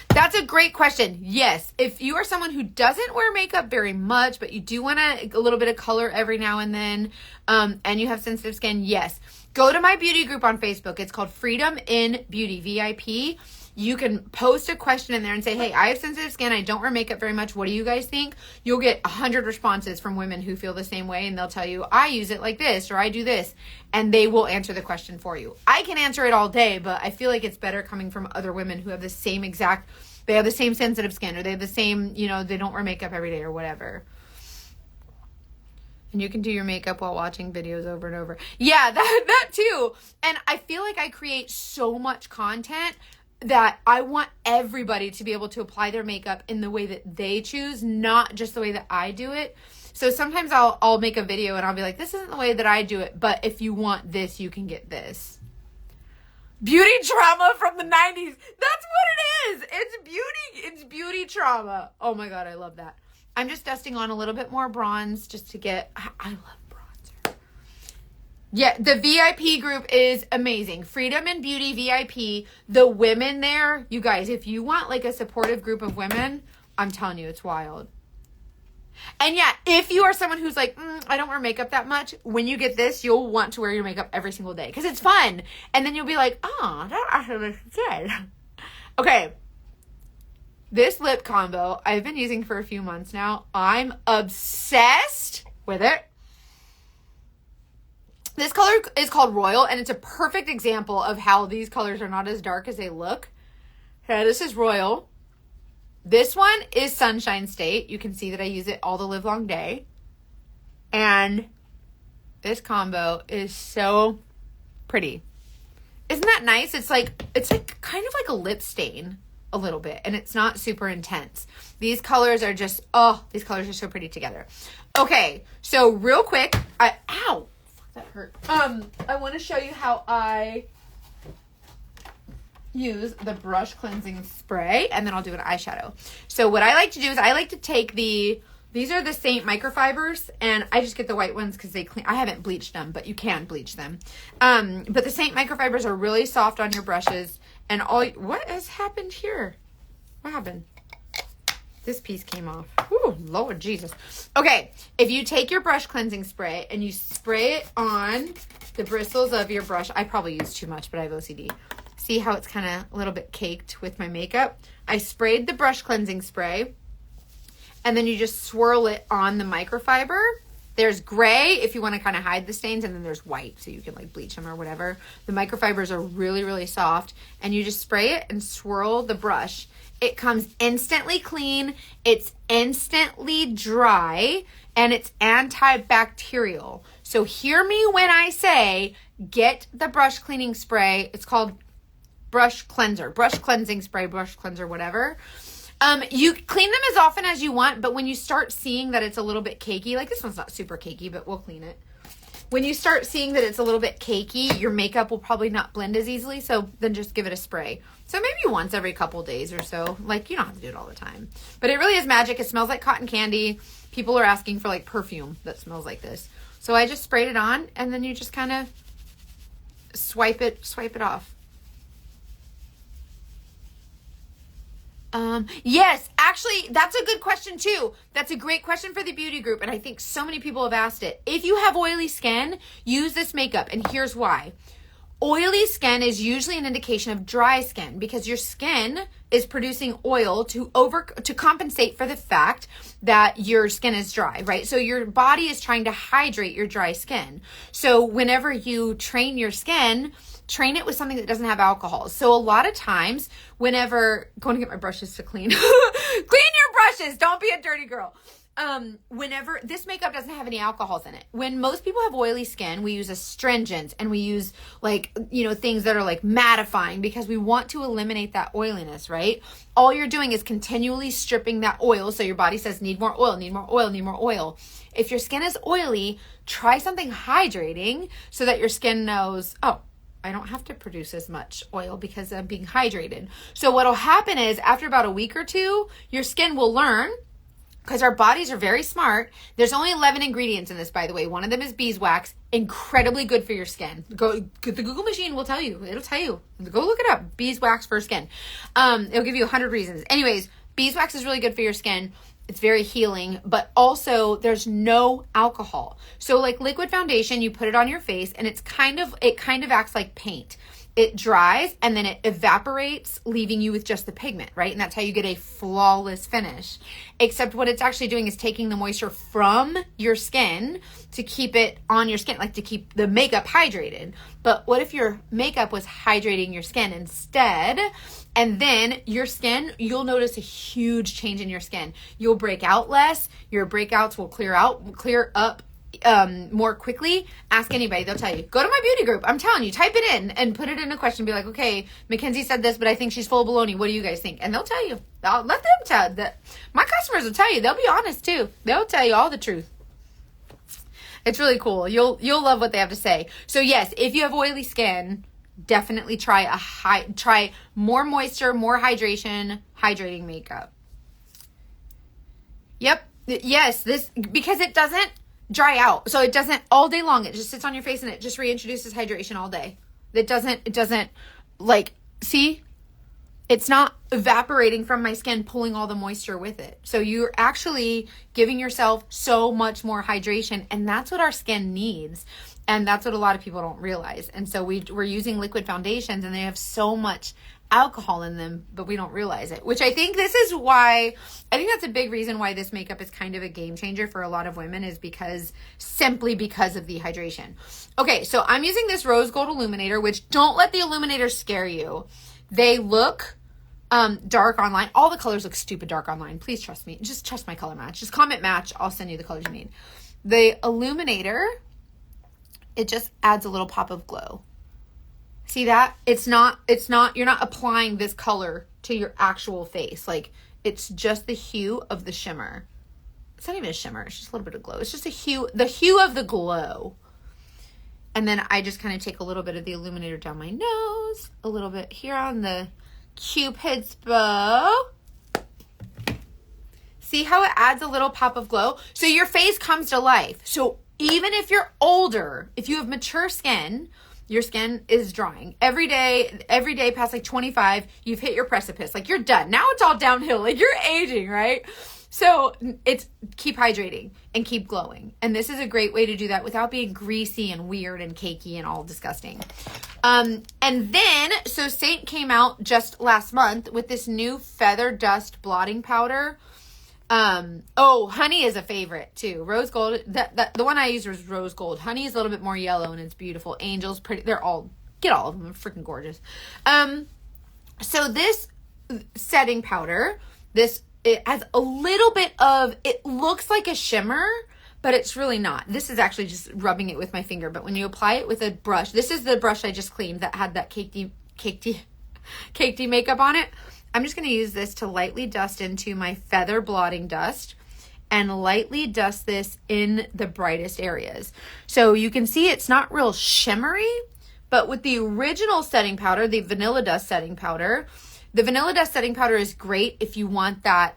S1: That's a great question. Yes. If you are someone who doesn't wear makeup very much, but you do want a little bit of color every now and then, and you have sensitive skin, yes. Go to my beauty group on Facebook. It's called Freedom in Beauty, VIP. You can post a question in there and say, hey, I have sensitive skin. I don't wear makeup very much. What do you guys think? You'll get 100 responses from women who feel the same way, and they'll tell you, I use it like this, or I do this, and they will answer the question for you. I can answer it all day, but I feel like it's better coming from other women who have the same they have the same sensitive skin, or they have the same, they don't wear makeup every day or whatever. And you can do your makeup while watching videos over and over. Yeah, that too. And I feel like I create so much content that I want everybody to be able to apply their makeup in the way that they choose, not just the way that I do it. So sometimes I'll make a video and I'll be like, this isn't the way that I do it, but if you want this, you can get this. Beauty trauma from the 90s. That's what it is. It's beauty trauma. Oh my God, I love that. I'm just dusting on a little bit more bronze just to get, I love bronzer. Yeah, the VIP group is amazing. Freedom and Beauty VIP. The women there, you guys, if you want like a supportive group of women, I'm telling you, it's wild. And yeah, if you are someone who's like, I don't wear makeup that much, when you get this, you'll want to wear your makeup every single day because it's fun. And then you'll be like, oh, that actually looks good. Okay. This lip combo I've been using for a few months now. I'm obsessed with it. This color is called Royal, and it's a perfect example of how these colors are not as dark as they look. Okay, this is Royal. This one is Sunshine State. You can see that I use it all the live long day. And this combo is so pretty. Isn't that nice? It's like kind of like a lip stain a little bit, and it's not super intense. These colors are just, these colors are so pretty together. Okay, so real quick, ow, fuck, that hurt. I want to show you how I use the brush cleansing spray, and then I'll do an eyeshadow. So what I like to do is I like to take these are the Saint microfibers, and I just get the white ones because they clean. I haven't bleached them, but you can bleach them. But the Saint microfibers are really soft on your brushes. And what has happened here? What happened? This piece came off. Ooh, Lord Jesus. Okay, if you take your brush cleansing spray and you spray it on the bristles of your brush. I probably use too much, but I have OCD. See how it's kind of a little bit caked with my makeup? I sprayed the brush cleansing spray, and then you just swirl it on the microfiber. There's gray if you want to kind of hide the stains, and then there's white so you can like bleach them or whatever. The microfibers are really, really soft, and you just spray it and swirl the brush. It comes instantly clean, it's instantly dry, and it's antibacterial. So hear me when I say get the brush cleaning spray. It's called brush cleansing spray, brush cleanser, whatever. You clean them as often as you want, but when you start seeing that it's a little bit cakey, like this one's not super cakey, but we'll clean it. When you start seeing that it's a little bit cakey, your makeup will probably not blend as easily, so then just give it a spray. So maybe once every couple days or so. Like, you don't have to do it all the time. But it really is magic. It smells like cotton candy. People are asking for like perfume that smells like this. So I just sprayed it on, and then you just kind of swipe it off. Yes, actually, that's a good question too. That's a great question for the beauty group, and I think so many people have asked it. If you have oily skin, use this makeup, and here's why. Oily skin is usually an indication of dry skin because your skin is producing oil to compensate for the fact that your skin is dry, right? So your body is trying to hydrate your dry skin. So whenever you train your skin, train it with something that doesn't have alcohol. So a lot of times, whenever going to get my brushes to clean, clean your brushes. Don't be a dirty girl. Whenever this makeup doesn't have any alcohols in it, when most people have oily skin, we use astringents and we use things that are like mattifying because we want to eliminate that oiliness, right? All you're doing is continually stripping that oil. So your body says, need more oil, need more oil, need more oil. If your skin is oily, try something hydrating so that your skin knows, oh, I don't have to produce as much oil because I'm being hydrated. So what'll happen is after about a week or two, your skin will learn. Because our bodies are very smart. There's only 11 ingredients in this, by the way. One of them is beeswax. Incredibly good for your skin. The Google machine will tell you. It'll tell you. Go look it up. Beeswax for skin. It'll give you 100 reasons. Anyways, beeswax is really good for your skin. It's very healing, but also there's no alcohol. So like liquid foundation, you put it on your face and it kind of acts like paint. It dries and then it evaporates, leaving you with just the pigment, right? And that's how you get a flawless finish. Except what it's actually doing is taking the moisture from your skin to keep it on your skin, like to keep the makeup hydrated. But what if your makeup was hydrating your skin instead? And then your skin, you'll notice a huge change in your skin. You'll break out less. Your breakouts will clear up more quickly. Ask anybody, they'll tell you. Go to my beauty group. I'm telling you, type it in and put it in a question. Be like, okay, Mackenzie said this, but I think she's full of baloney. What do you guys think? And they'll tell you. I'll let them tell that. My customers will tell you. They'll be honest too. They'll tell you all the truth. It's really cool. You'll love what they have to say. So yes, if you have oily skin, definitely try more moisture, more hydrating makeup. Yep. Yes, because it doesn't dry out. So it doesn't all day long. It just sits on your face and it just reintroduces hydration all day. It doesn't see, it's not evaporating from my skin, pulling all the moisture with it. So you're actually giving yourself so much more hydration, and that's what our skin needs. And that's what a lot of people don't realize. And so we're using liquid foundations and they have so much alcohol in them, but we don't realize it, which I think that's a big reason why this makeup is kind of a game changer for a lot of women, is simply because of the hydration. Okay, so I'm using this rose gold illuminator, which don't let the illuminators scare you. They look dark online. All the colors look stupid dark online. Please trust me. Just trust my color match. Just comment match. I'll send you the colors you need. The illuminator, it just adds a little pop of glow. See that? It's not, you're not applying this color to your actual face. Like, it's just the hue of the shimmer. It's not even a shimmer. It's just a little bit of glow. It's just the hue of the glow. And then I just kind of take a little bit of the illuminator down my nose, a little bit here on the Cupid's bow. See how it adds a little pop of glow? So your face comes to life. So even if you're older, if you have mature skin, your skin is drying. Every day past like 25, you've hit your precipice. Like, you're done. Now it's all downhill. Like, you're aging, right? So it's keep hydrating and keep glowing. And this is a great way to do that without being greasy and weird and cakey and all disgusting. And then, so Saint came out just last month with this new feather dust blotting powder. Honey is a favorite too. Rose gold, the one I used was rose gold. Honey is a little bit more yellow and it's beautiful. Angel's pretty. Get all of them. They're freaking gorgeous. So this setting powder, it has a little bit of, it looks like a shimmer, but it's really not. This is actually just rubbing it with my finger. But when you apply it with a brush, this is the brush I just cleaned that had that cakey makeup on it. I'm just going to use this to lightly dust into my feather blotting dust and lightly dust this in the brightest areas. So you can see it's not real shimmery, but with the original setting powder, the vanilla dust setting powder, the vanilla dust setting powder is great if you want that,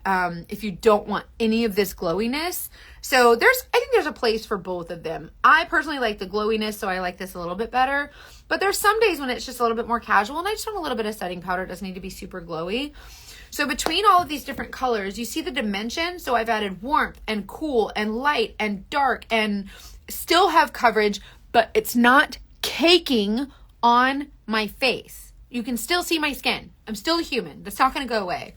S1: if you don't want any of this glowiness. So I think there's a place for both of them. I personally like the glowiness, so I like this a little bit better. But there's some days when it's just a little bit more casual and I just want a little bit of setting powder. It doesn't need to be super glowy. So between all of these different colors, you see the dimension. So I've added warmth and cool and light and dark and still have coverage, but it's not caking on my face. You can still see my skin. I'm still a human. That's not going to go away.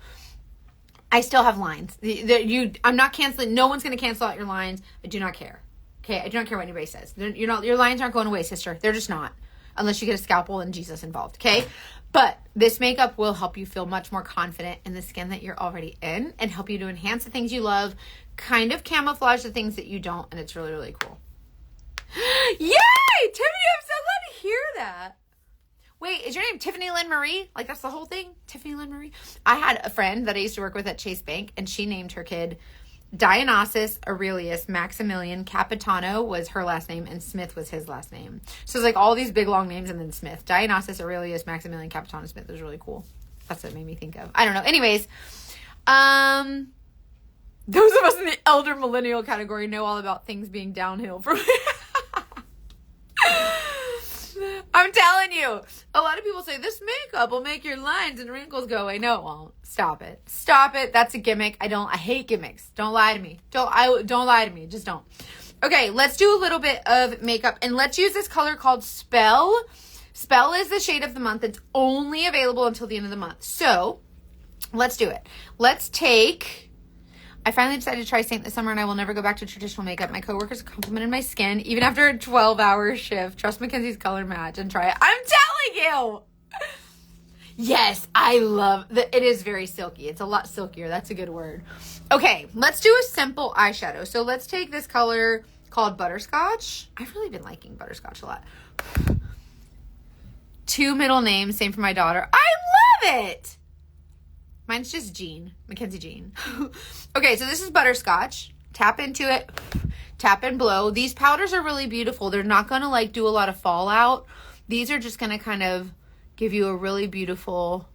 S1: I still have lines. I'm not canceling. No one's going to cancel out your lines. I do not care. Okay, I do not care what anybody says. Your lines aren't going away, sister. They're just not. Unless you get a scalpel and Jesus involved, okay? But this makeup will help you feel much more confident in the skin that you're already in and help you to enhance the things you love, kind of camouflage the things that you don't, and it's really, really cool. Yay! Tiffany, I'm so glad to hear that. Wait, is your name Tiffany Lynn Marie? Like, that's the whole thing? Tiffany Lynn Marie? I had a friend that I used to work with at Chase Bank, and she named her kid Dionysus Aurelius Maximilian Capitano was her last name, and Smith was his last name. So it's like all these big, long names, and then Smith. Dionysus Aurelius Maximilian Capitano Smith was really cool. That's what it made me think of. I don't know. Anyways, those of us in the elder millennial category know all about things being downhill from I'm telling you, a lot of people say this makeup will make your lines and wrinkles go away. No, it won't. Stop it. Stop it. That's a gimmick. I hate gimmicks. Don't lie to me. Don't lie to me. Just don't. Okay, let's do a little bit of makeup and let's use this color called Spell. Spell is the shade of the month. It's only available until the end of the month. So let's do it. I finally decided to try Saint this summer and I will never go back to traditional makeup. My coworkers complimented my skin, even after a 12-hour shift. Trust Mackenzie's color match and try it. I'm telling you! Yes, I love that. It is very silky. It's a lot silkier. That's a good word. Okay, let's do a simple eyeshadow. So let's take this color called Butterscotch. I've really been liking Butterscotch a lot. 2 middle names, same for my daughter. I love it! Mine's just Jean, Mackenzie Jean. Okay, so this is Butterscotch. Tap into it, tap and blow. These powders are really beautiful. They're not going to like do a lot of fallout. These are just going to kind of give you a really beautiful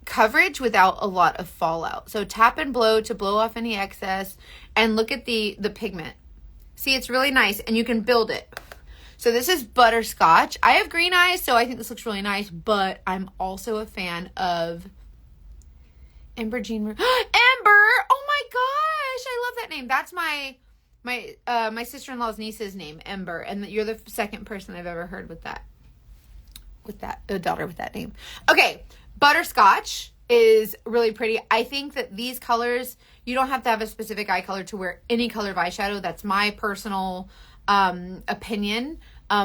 S1: coverage without a lot of fallout. So tap and blow to blow off any excess. And look at the pigment. See, it's really nice and you can build it. So this is Butterscotch. I have green eyes, so I think this looks really nice, but I'm also a fan of Ember Jean. Ember! Oh my gosh, I love that name. That's my sister-in-law's niece's name, Ember, and you're the second person I've ever heard with a daughter with that name. Okay, Butterscotch is really pretty. I think that these colors, you don't have to have a specific eye color to wear any color of eyeshadow. That's my personal opinion.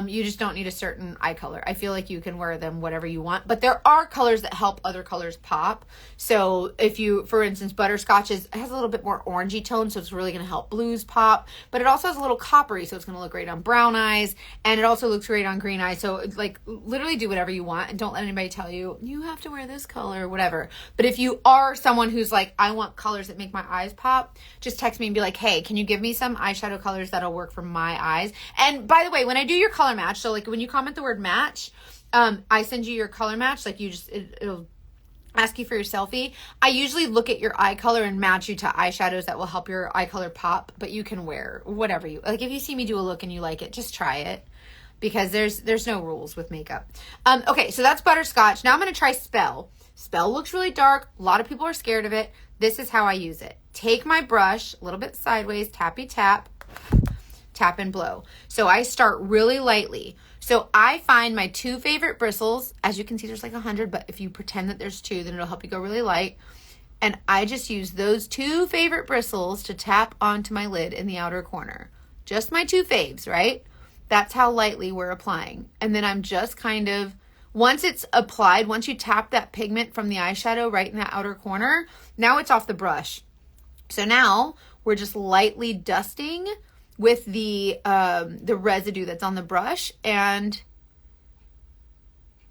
S1: You just don't need a certain eye color. I feel like you can wear them whatever you want, but there are colors that help other colors pop. So if you, for instance, Butterscotch has a little bit more orangey tone, so it's really going to help blues pop, but it also has a little coppery, so it's going to look great on brown eyes, and it also looks great on green eyes. So it's like literally do whatever you want, and don't let anybody tell you, you have to wear this color or whatever. But if you are someone who's like, I want colors that make my eyes pop, just text me and be like, hey, can you give me some eyeshadow colors that'll work for my eyes? And by the way, when I do your color match, so like when you comment the word match, I send you your color match, like it'll ask you for your selfie. I usually look at your eye color and match you to eyeshadows that will help your eye color pop, but you can wear whatever you like. If you see me do a look and you like it, just try it, because there's no rules with makeup. Okay, so that's Butterscotch. Now I'm going to try Spell. Spell looks really dark. A lot of people are scared of it. This is how I use it. Take my brush, a little bit sideways, tappy tap, tap and blow. So I start really lightly. So I find my 2 favorite bristles. As you can see, there's like 100, but if you pretend that there's 2, then it'll help you go really light. And I just use those 2 favorite bristles to tap onto my lid in the outer corner. Just my 2 faves, right? That's how lightly we're applying. And then I'm just kind of, once it's applied, once you tap that pigment from the eyeshadow right in that outer corner, now it's off the brush. So now we're just lightly dusting with the residue that's on the brush, and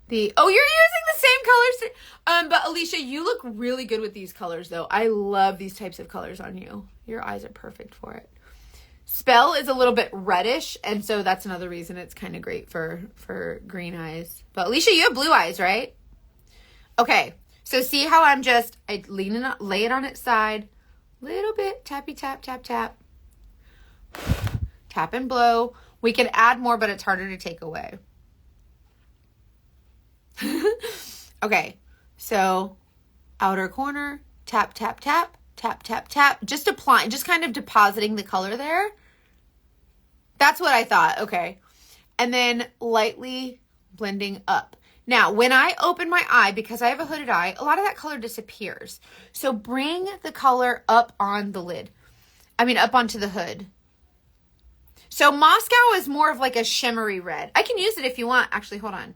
S1: you're using the same colors. But Alicia, you look really good with these colors though. I love these types of colors on you. Your eyes are perfect for it. Spell is a little bit reddish, and so that's another reason it's kind of great for green eyes. But Alicia, you have blue eyes, right? Okay, so see how I lay it on its side, little bit, tappy tap, tap, tap. Tap and blow. We can add more, but it's harder to take away. Okay, so outer corner, tap, tap, tap, tap, tap, tap. Just applying, just kind of depositing the color there. That's what I thought. Okay. And then lightly blending up. Now, when I open my eye, because I have a hooded eye, a lot of that color disappears. So bring the color up on the lid. I mean, up onto the hood. So Moscow is more of like a shimmery red. I can use it if you want. Actually, hold on.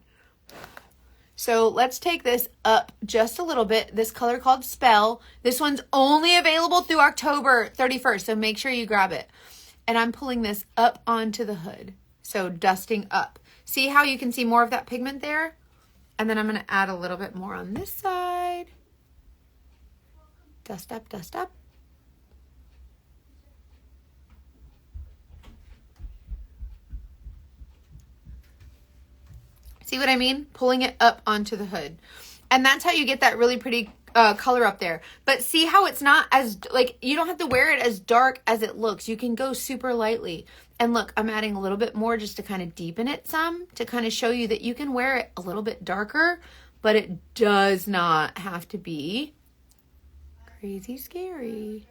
S1: So let's take this up just a little bit. This color called Spell. This one's only available through October 31st. So make sure you grab it. And I'm pulling this up onto the hood. So dusting up. See how you can see more of that pigment there? And then I'm going to add a little bit more on this side. Dust up, dust up. See what I mean? Pulling it up onto the hood. And that's how you get that really pretty color up there. But see how it's not as, like, you don't have to wear it as dark as it looks. You can go super lightly. And look, I'm adding a little bit more just to kind of deepen it some, to kind of show you that you can wear it a little bit darker, but it does not have to be crazy scary.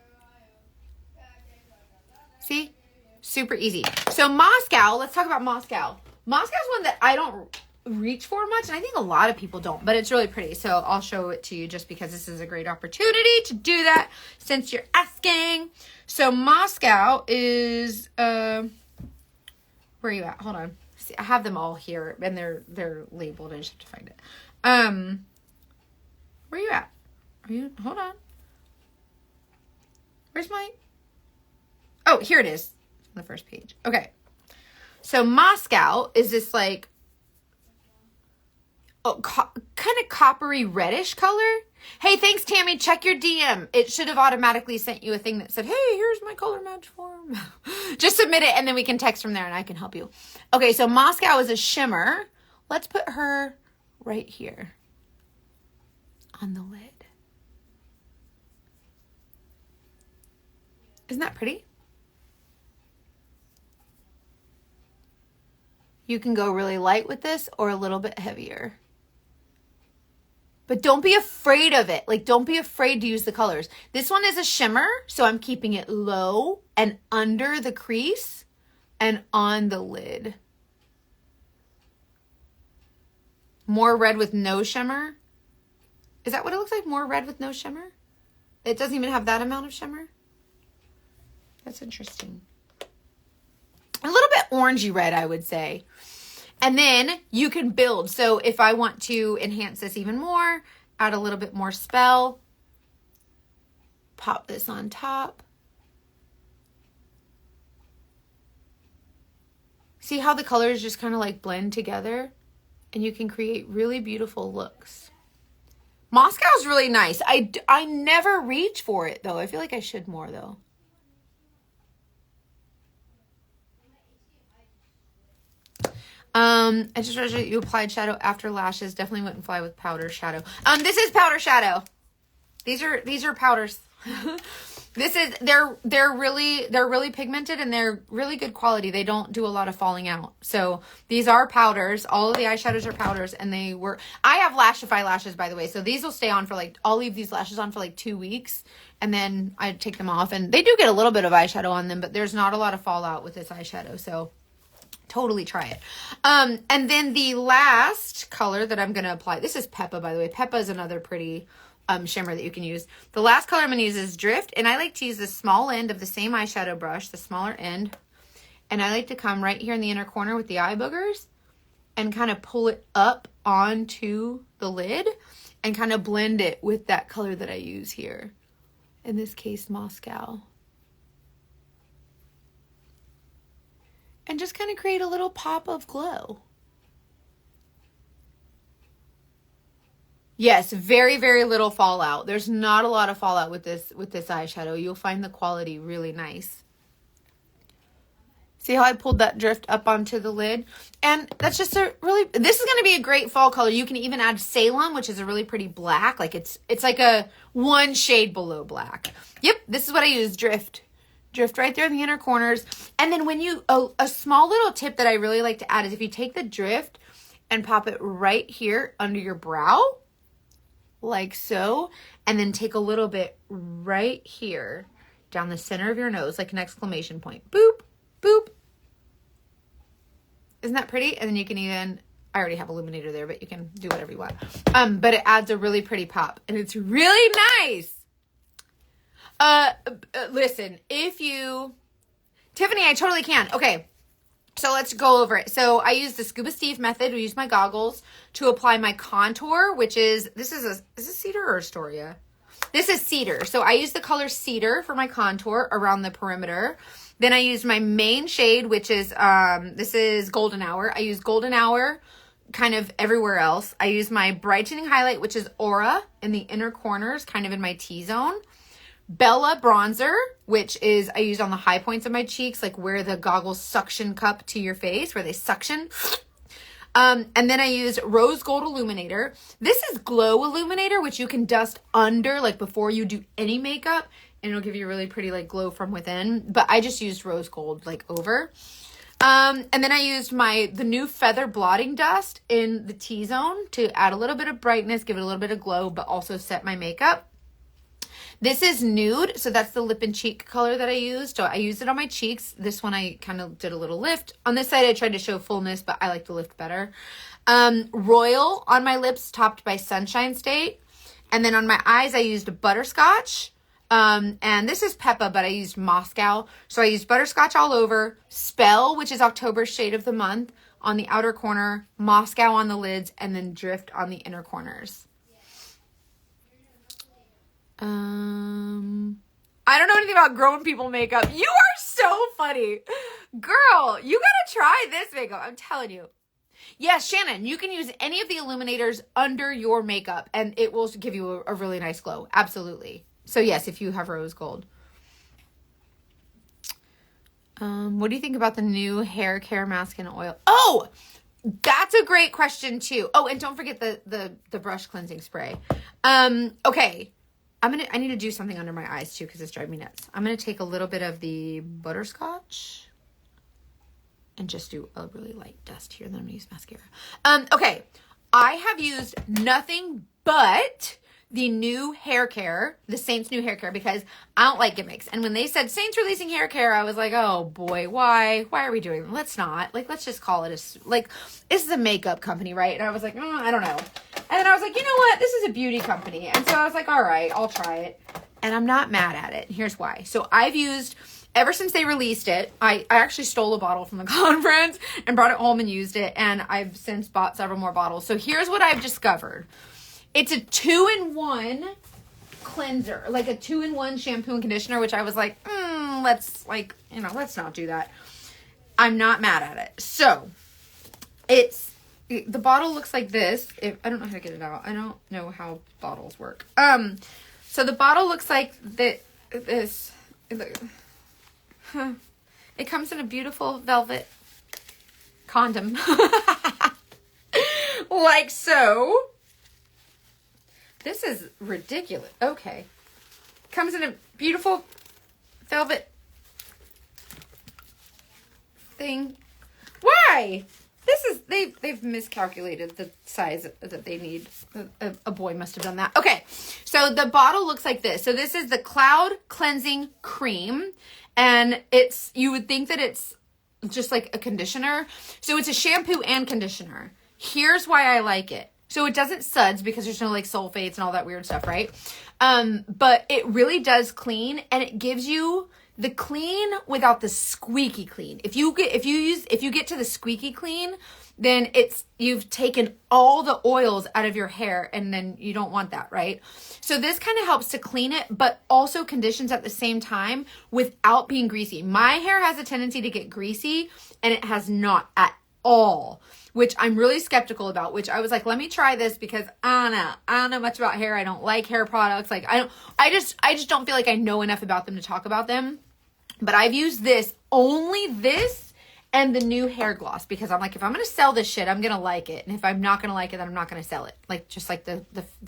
S1: See? Super easy. So Moscow, let's talk about Moscow. Moscow's one that I don't reach for much, and I think a lot of people don't, but it's really pretty. So I'll show it to you just because this is a great opportunity to do that since you're asking. So Moscow is where are you at? Hold on. See, I have them all here and they're labeled. I just have to find it. Where are you at? Are you, hold on. Where's my, oh, here it is on the first page. Okay. So Moscow is this like, kind of coppery reddish color. Hey, thanks, Tammy. Check your DM. It should have automatically sent you a thing that said, hey, here's my color match form. Just submit it and then we can text from there and I can help you. Okay, so Moscow is a shimmer. Let's put her right here on the lid. Isn't that pretty? You can go really light with this or a little bit heavier. But don't be afraid of it. Like, don't be afraid to use the colors. This one is a shimmer, so I'm keeping it low and under the crease and on the lid. More red with no shimmer. Is that what it looks like? More red with no shimmer? It doesn't even have that amount of shimmer? That's interesting. A little bit orangey red, I would say. And then you can build. So if I want to enhance this even more, add a little bit more Spell. Pop this on top. See how the colors just kind of like blend together? And you can create really beautiful looks. Moscow's really nice. I never reach for it though. I feel like I should more though. I just realized that you applied shadow after lashes. Definitely wouldn't fly with powder shadow. This is powder shadow. These are powders. This is, they're really pigmented and they're really good quality. They don't do a lot of falling out. So these are powders. All of the eyeshadows are powders and they were, I have Lashify lashes, by the way. So these will stay on for like, I'll leave these lashes on for like 2 weeks and then I take them off and they do get a little bit of eyeshadow on them, but there's not a lot of fallout with this eyeshadow. So totally try it. And then the last color that I'm going to apply, this is Peppa, by the way. Peppa is another pretty shimmer that you can use. The last color I'm going to use is Drift, and I like to use the small end of the same eyeshadow brush, the smaller end, and I like to come right here in the inner corner with the eye boogers and kind of pull it up onto the lid and kind of blend it with that color that I use here. In this case, Moscow. And just kind of create a little pop of glow. Yes, very, very little fallout. There's not a lot of fallout with this eyeshadow. You'll find the quality really nice. See how I pulled that drift up onto the lid? And that's just a really, this is going to be a great fall color. You can even add Salem, which is a really pretty black. Like it's like a 1 shade below black. Yep, this is what I use, Drift. Drift right there in the inner corners. And then when you, a small little tip that I really like to add is if you take the Drift and pop it right here under your brow, like so, and then take a little bit right here down the center of your nose, like an exclamation point. Boop, boop. Isn't that pretty? And then you can even I already have illuminator there, but you can do whatever you want. But it adds a really pretty pop, and it's really nice. Listen, Tiffany, I totally can. Okay, so let's go over it. So I use the Scuba Steve method. We use my goggles to apply my contour, which is, is this cedar or Astoria? This is cedar. So I use the color cedar for my contour around the perimeter. Then I use my main shade, which is, this is Golden Hour. I use Golden Hour kind of everywhere else. I use my brightening highlight, which is Aura, in the inner corners, kind of in my T-zone. Bella bronzer, which is I use on the high points of my cheeks, like where the goggles suction cup to your face, where they suction. And then I use rose gold illuminator. This is glow illuminator, which you can dust under, like before you do any makeup, and it'll give you a really pretty like glow from within. But I just used rose gold like over. And then I used the new feather blotting dust in the T-zone to add a little bit of brightness, give it a little bit of glow, but also set my makeup. This is nude, so that's the lip and cheek color that I used. So I used it on my cheeks. This one I kind of did a little lift. On this side I tried to show fullness, but I like the lift better. Royal on my lips, topped by Sunshine State. And then on my eyes I used butterscotch. And this is Peppa, but I used Moscow. So I used butterscotch all over, Spell, which is October's shade of the month, on the outer corner, Moscow on the lids, and then Drift on the inner corners. I don't know anything about grown people makeup. You are so funny. Girl, you gotta try this makeup. I'm telling you. Yes, Shannon, you can use any of the illuminators under your makeup and it will give you a really nice glow. Absolutely. So yes, if you have rose gold. What do you think about the new hair care mask and oil? Oh, that's a great question too. Oh, and don't forget the brush cleansing spray. Okay. I need to do something under my eyes too because it's driving me nuts. I'm going to take a little bit of the butterscotch and just do a really light dust here. Then I'm going to use mascara. Okay. I have used nothing but the new hair care, the Saints new hair care, because I don't like gimmicks. And when they said Saints releasing hair care, I was like, oh boy, why are we doing that? Let's not. Like, let's just call it this is a makeup company, right? And I was like, I don't know. And then I was like, you know what? This is a beauty company. And so I was like, all right, I'll try it. And I'm not mad at it. Here's why. So I've used, ever since they released it, I actually stole a bottle from the conference and brought it home and used it. And I've since bought several more bottles. So here's what I've discovered. It's a 2-in-1 cleanser, like a 2-in-1 shampoo and conditioner, which I was like, let's not do that. I'm not mad at it. So the bottle looks like this. I don't know how to get it out. I don't know how bottles work. So the bottle looks like this. It comes in a beautiful velvet condom. Like so. This is ridiculous. Okay. Comes in a beautiful velvet thing. Why? They've miscalculated the size that they need. A boy must have done that. Okay. So the bottle looks like this. So this is the Cloud Cleansing Cream. And you would think that it's just like a conditioner. So it's a shampoo and conditioner. Here's why I like it. So it doesn't suds because there's no like sulfates and all that weird stuff, right? But it really does clean, and it gives you the clean without the squeaky clean. If you get to the squeaky clean, then you've taken all the oils out of your hair, and then you don't want that, right? So this kind of helps to clean it, but also conditions at the same time without being greasy. My hair has a tendency to get greasy, and it has not at all, which I'm really skeptical about, which I was like, let me try this because I don't know much about hair. I don't like hair products. Like I just don't feel like I know enough about them to talk about them. But I've used only this and the new hair gloss because I'm like, if I'm going to sell this shit, I'm going to like it. And if I'm not going to like it, then I'm not going to sell it. Like just like the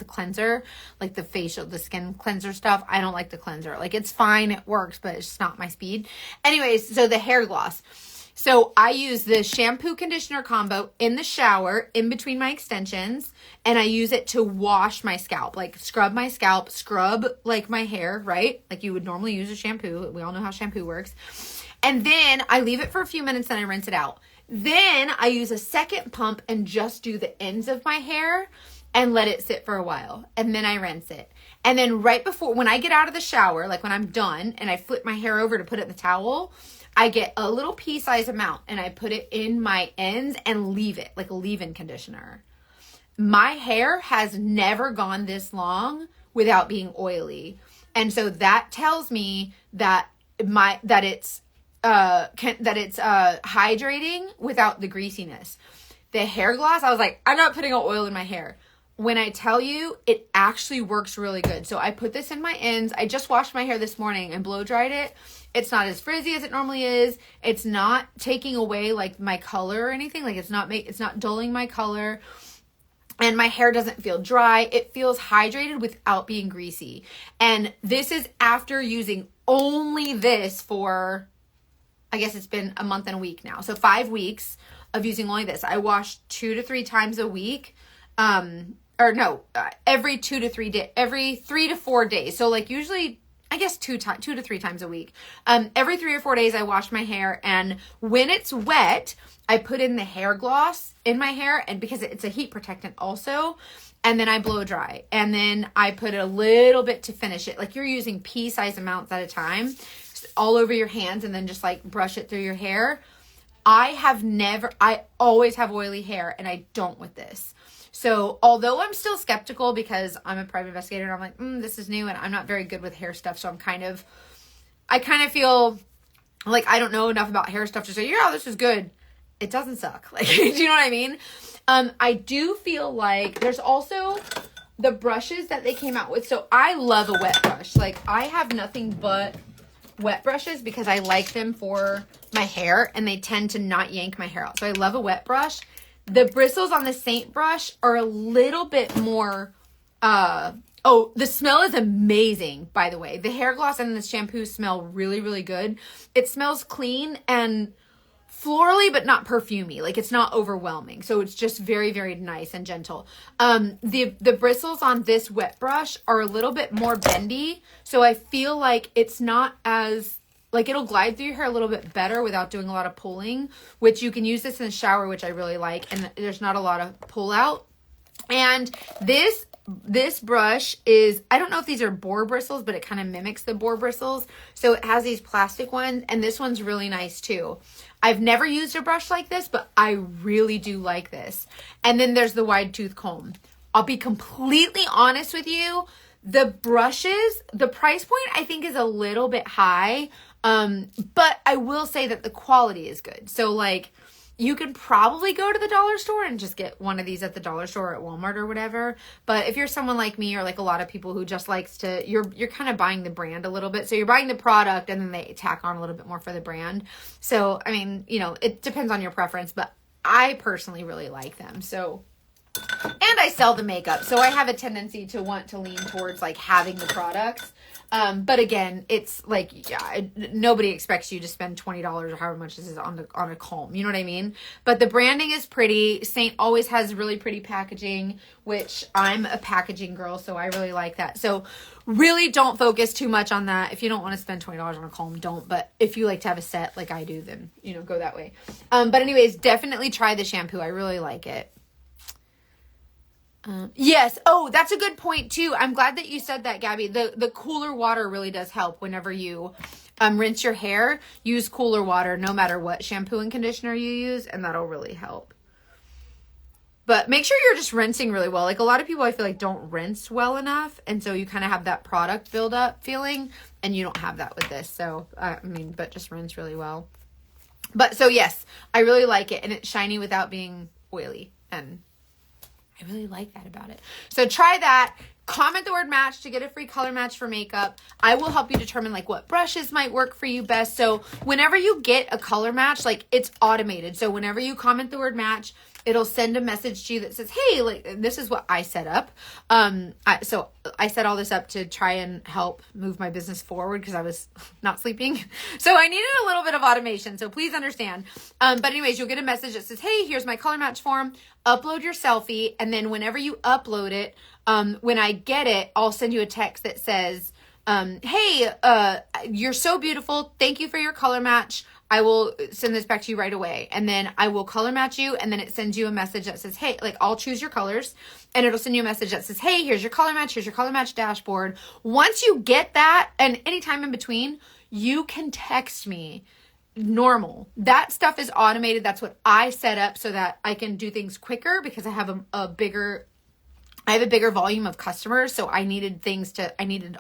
S1: cleanser, like the skin cleanser stuff. I don't like the cleanser. Like it's fine. It works, but it's just not my speed. Anyways, so the hair gloss. So I use the shampoo conditioner combo in the shower in between my extensions, and I use it to wash my scalp, like scrub my scalp, scrub like my hair, right? Like you would normally use a shampoo. We all know how shampoo works. And then I leave it for a few minutes and I rinse it out. Then I use a second pump and just do the ends of my hair and let it sit for a while. And then I rinse it. And then right before, when I get out of the shower, like when I'm done and I flip my hair over to put it in the towel, I get a little pea-size amount and I put it in my ends and leave it like a leave-in conditioner. My hair has never gone this long without being oily. And so that tells me that it's hydrating without the greasiness. The hair gloss, I was like, I'm not putting oil in my hair. When I tell you, it actually works really good. So I put this in my ends. I just washed my hair this morning and blow dried it. It's not as frizzy as it normally is. It's not taking away like my color or anything. Like it's not dulling my color. And my hair doesn't feel dry. It feels hydrated without being greasy. And this is after using only this for, I guess it's been a month and a week now. So 5 weeks of using only this. I wash 2 to 3 times a week. Every 2 to 3 days, every 3 to 4 days. So like usually, I guess 2 to 3 times a week. Every 3 or 4 days I wash my hair, and when it's wet, I put in the hair gloss in my hair, and because it's a heat protectant also, and then I blow dry, and then I put a little bit to finish it. Like you're using pea-size amounts at a time, all over your hands, and then just like brush it through your hair. I always have oily hair, and I don't with this. So although I'm still skeptical because I'm a private investigator and I'm like, this is new and I'm not very good with hair stuff. So I kind of feel like I don't know enough about hair stuff to say, yeah, this is good. It doesn't suck. Like, do you know what I mean? I do feel like there's also the brushes that they came out with. So I love a wet brush. Like I have nothing but wet brushes because I like them for my hair and they tend to not yank my hair out. So I love a wet brush. The bristles on the Saint brush are a little bit more, the smell is amazing, by the way. The hair gloss and the shampoo smell really, really good. It smells clean and florally, but not perfumey. Like it's not overwhelming. So it's just very, very nice and gentle. The bristles on this wet brush are a little bit more bendy. So I feel like it's not as, like it'll glide through your hair a little bit better without doing a lot of pulling, which you can use this in the shower, which I really like. And there's not a lot of pull out. And this brush is, I don't know if these are boar bristles, but it kind of mimics the boar bristles. So it has these plastic ones, and this one's really nice too. I've never used a brush like this, but I really do like this. And then there's the wide tooth comb. I'll be completely honest with you. The brushes, the price point I think is a little bit high. But I will say that the quality is good. So like you could probably go to the dollar store and just get one of these at the dollar store or at Walmart or whatever. But if you're someone like me or like a lot of people who just likes to, you're kind of buying the brand a little bit. So you're buying the product and then they tack on a little bit more for the brand. So, I mean, it depends on your preference, but I personally really like them. So, and I sell the makeup. So I have a tendency to want to lean towards like having the products. But again, it's like, nobody expects you to spend $20 or however much this is on a comb. You know what I mean? But the branding is pretty. Saint always has really pretty packaging, which I'm a packaging girl, so I really like that. So really don't focus too much on that. If you don't want to spend $20 on a comb, don't. But if you like to have a set like I do, then, go that way. But anyways, definitely try the shampoo. I really like it. Yes. Oh, that's a good point too. I'm glad that you said that, Gabby. The cooler water really does help whenever you rinse your hair. Use cooler water no matter what shampoo and conditioner you use, and that'll really help. But make sure you're just rinsing really well. Like a lot of people I feel like don't rinse well enough, and so you kind of have that product build up feeling, and you don't have that with this. So, but just rinse really well. But so yes, I really like it, and it's shiny without being oily, and I really like that about it. So try that. Comment the word match to get a free color match for makeup. I will help you determine like what brushes might work for you best. So whenever you get a color match, like it's automated. So whenever you comment the word match, it'll send a message to you that says, hey, like this is what I set up. So I set all this up to try and help move my business forward because I was not sleeping. So I needed a little bit of automation. So please understand. But anyways, you'll get a message that says, hey, here's my color match form. Upload your selfie. And then whenever you upload it, when I get it, I'll send you a text that says, hey, you're so beautiful. Thank you for your color match. I will send this back to you right away. And then I will color match you. And then it sends you a message that says, hey, like I'll choose your colors and it'll send you a message that says, hey, here's your color match. Here's your color match dashboard. Once you get that, and anytime in between, you can text me normal. That stuff is automated. That's what I set up so that I can do things quicker because I have a bigger volume of customers. So I needed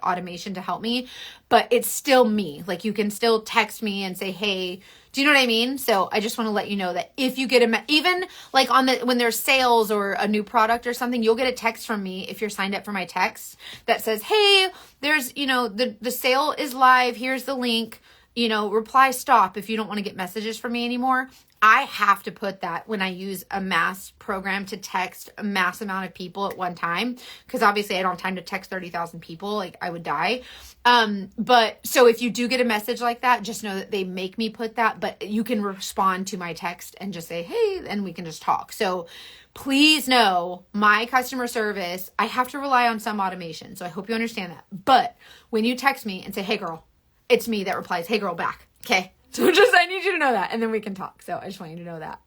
S1: automation to help me, but it's still me. Like you can still text me and say, hey, do you know what I mean? So I just want to let you know that if you get even like when there's sales or a new product or something, you'll get a text from me if you're signed up for my text that says, hey, there's, the sale is live. Here's the link, reply stop if you don't want to get messages from me anymore. I have to put that when I use a mass program to text a mass amount of people at one time, because obviously I don't have time to text 30,000 people. Like I would die. But so if you do get a message like that, just know that they make me put that, but you can respond to my text and just say, hey, and we can just talk. So please know my customer service, I have to rely on some automation. So I hope you understand that. But when you text me and say, hey girl, it's me that replies, hey girl, back. Okay. So I need you to know that, and then we can talk. So I just want you to know that.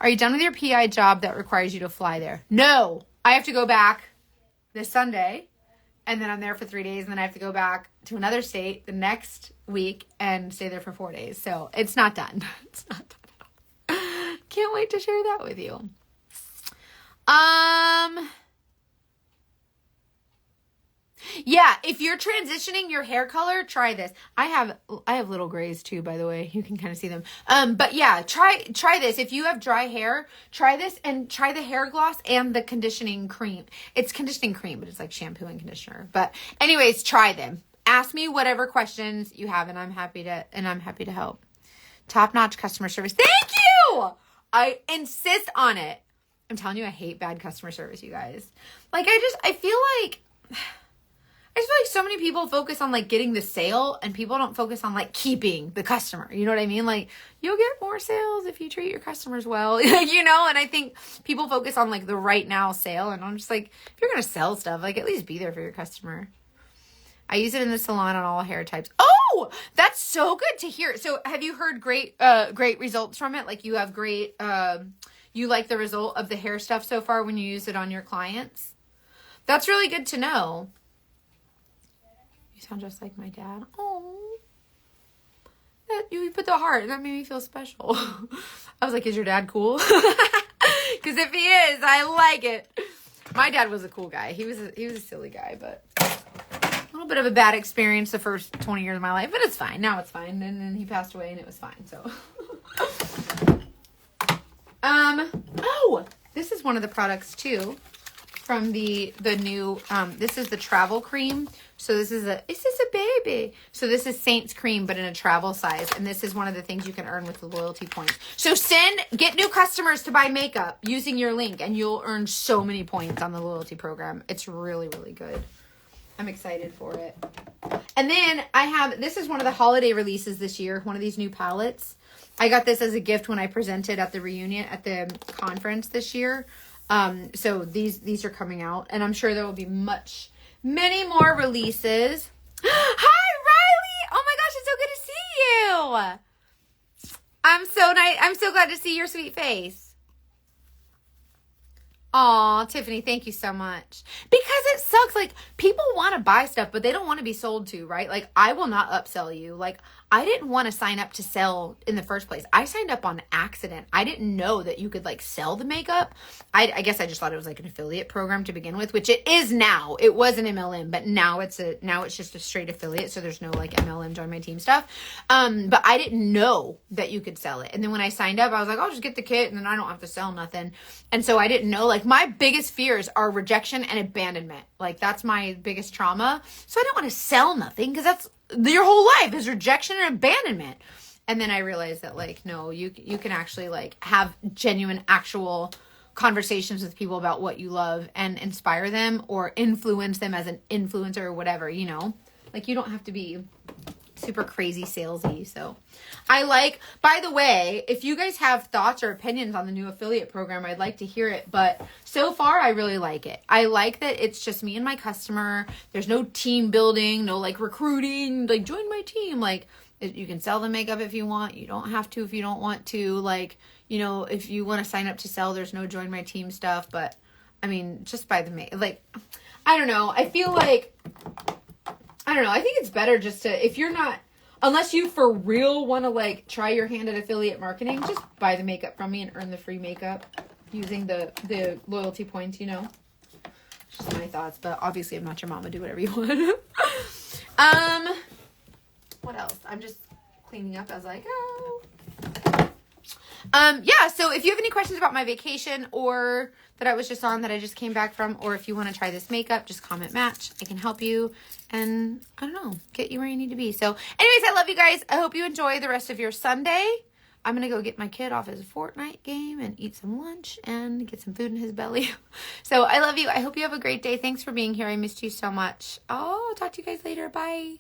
S1: Are you done with your PI job that requires you to fly there? No, I have to go back this Sunday, and then I'm there for 3 days, and then I have to go back to another state the next week and stay there for 4 days. So it's not done. It's not done at all. Can't wait to share that with you. Yeah, if you're transitioning your hair color, try this. I have little grays too, by the way. You can kind of see them. But yeah, try this. If you have dry hair, try this and try the hair gloss and the conditioning cream. It's conditioning cream, but it's like shampoo and conditioner. But anyways, try them. Ask me whatever questions you have, and I'm happy to help. Top-notch customer service. Thank you. I insist on it. I'm telling you, I hate bad customer service, you guys. Like I feel like so many people focus on like getting the sale and people don't focus on like keeping the customer. You know what I mean? Like you'll get more sales if you treat your customers well, and I think people focus on like the right now sale. And I'm just like, if you're going to sell stuff, like at least be there for your customer. I use it in the salon on all hair types. Oh, that's so good to hear. So have you heard great results from it? Like you have great, you like the result of the hair stuff so far when you use it on your clients? That's really good to know. You sound just like my dad. Oh, you put the heart. That made me feel special. I was like, is your dad cool? Because if he is, I like it. My dad was a cool guy. He was a silly guy, but a little bit of a bad experience the first 20 years of my life, but it's fine. Now it's fine. And then he passed away and it was fine. So, oh, this is one of the products too from the new, this is the travel cream. So this is a baby. So this is Saints cream, but in a travel size. And this is one of the things you can earn with the loyalty points. So get new customers to buy makeup using your link and you'll earn so many points on the loyalty program. It's really, really good. I'm excited for it. And then this is one of the holiday releases this year. One of these new palettes. I got this as a gift when I presented at the reunion at the conference this year. So these are coming out and I'm sure there will be many more releases. Hi, Riley! Oh my gosh, it's so good to see you. I'm so glad to see your sweet face. Aw, Tiffany, thank you so much. Because it sucks. Like, people want to buy stuff, but they don't want to be sold to, right? Like, I will not upsell you. Like, I didn't want to sign up to sell in the first place. I signed up on accident. I didn't know that you could, like, sell the makeup. I guess I just thought it was, like, an affiliate program to begin with, which it is now. It was an MLM, but now it's just a straight affiliate, so there's no, like, MLM join my team stuff. But I didn't know that you could sell it. And then when I signed up, I was like, I'll just get the kit, and then I don't have to sell nothing. And so I didn't know, like, my biggest fears are rejection and abandonment. Like, that's my biggest trauma. So I don't want to sell nothing because that's your whole life is rejection and abandonment. And then I realized that, like, no, you can actually, like, have genuine, actual conversations with people about what you love and inspire them or influence them as an influencer or whatever, you know? Like, you don't have to be super crazy salesy. So by the way, if you guys have thoughts or opinions on the new affiliate program, I'd like to hear it. But so far, I really like it. I like that it's just me and my customer. There's no team building, no like recruiting, like join my team. Like You can sell the makeup if you want. You don't have to if you don't want to. Like, you know, if you want to sign up to sell, there's no join my team stuff. But, I mean, just buy the makeup. Like, I don't know. I feel like, I don't know. I think it's better just to, if you're not, unless you for real want to, like, try your hand at affiliate marketing, just buy the makeup from me and earn the free makeup using the loyalty points, you know. Just my thoughts. But obviously, I'm not your mama. Do whatever you want. What else? I'm just cleaning up as I go. Yeah, so if you have any questions about my vacation or that I was just on that I just came back from, or if you want to try this makeup, just comment match. I can help you and, I don't know, get you where you need to be. So anyways, I love you guys. I hope you enjoy the rest of your Sunday. I'm going to go get my kid off his Fortnite game and eat some lunch and get some food in his belly. So I love you. I hope you have a great day. Thanks for being here. I missed you so much. Oh, talk to you guys later. Bye.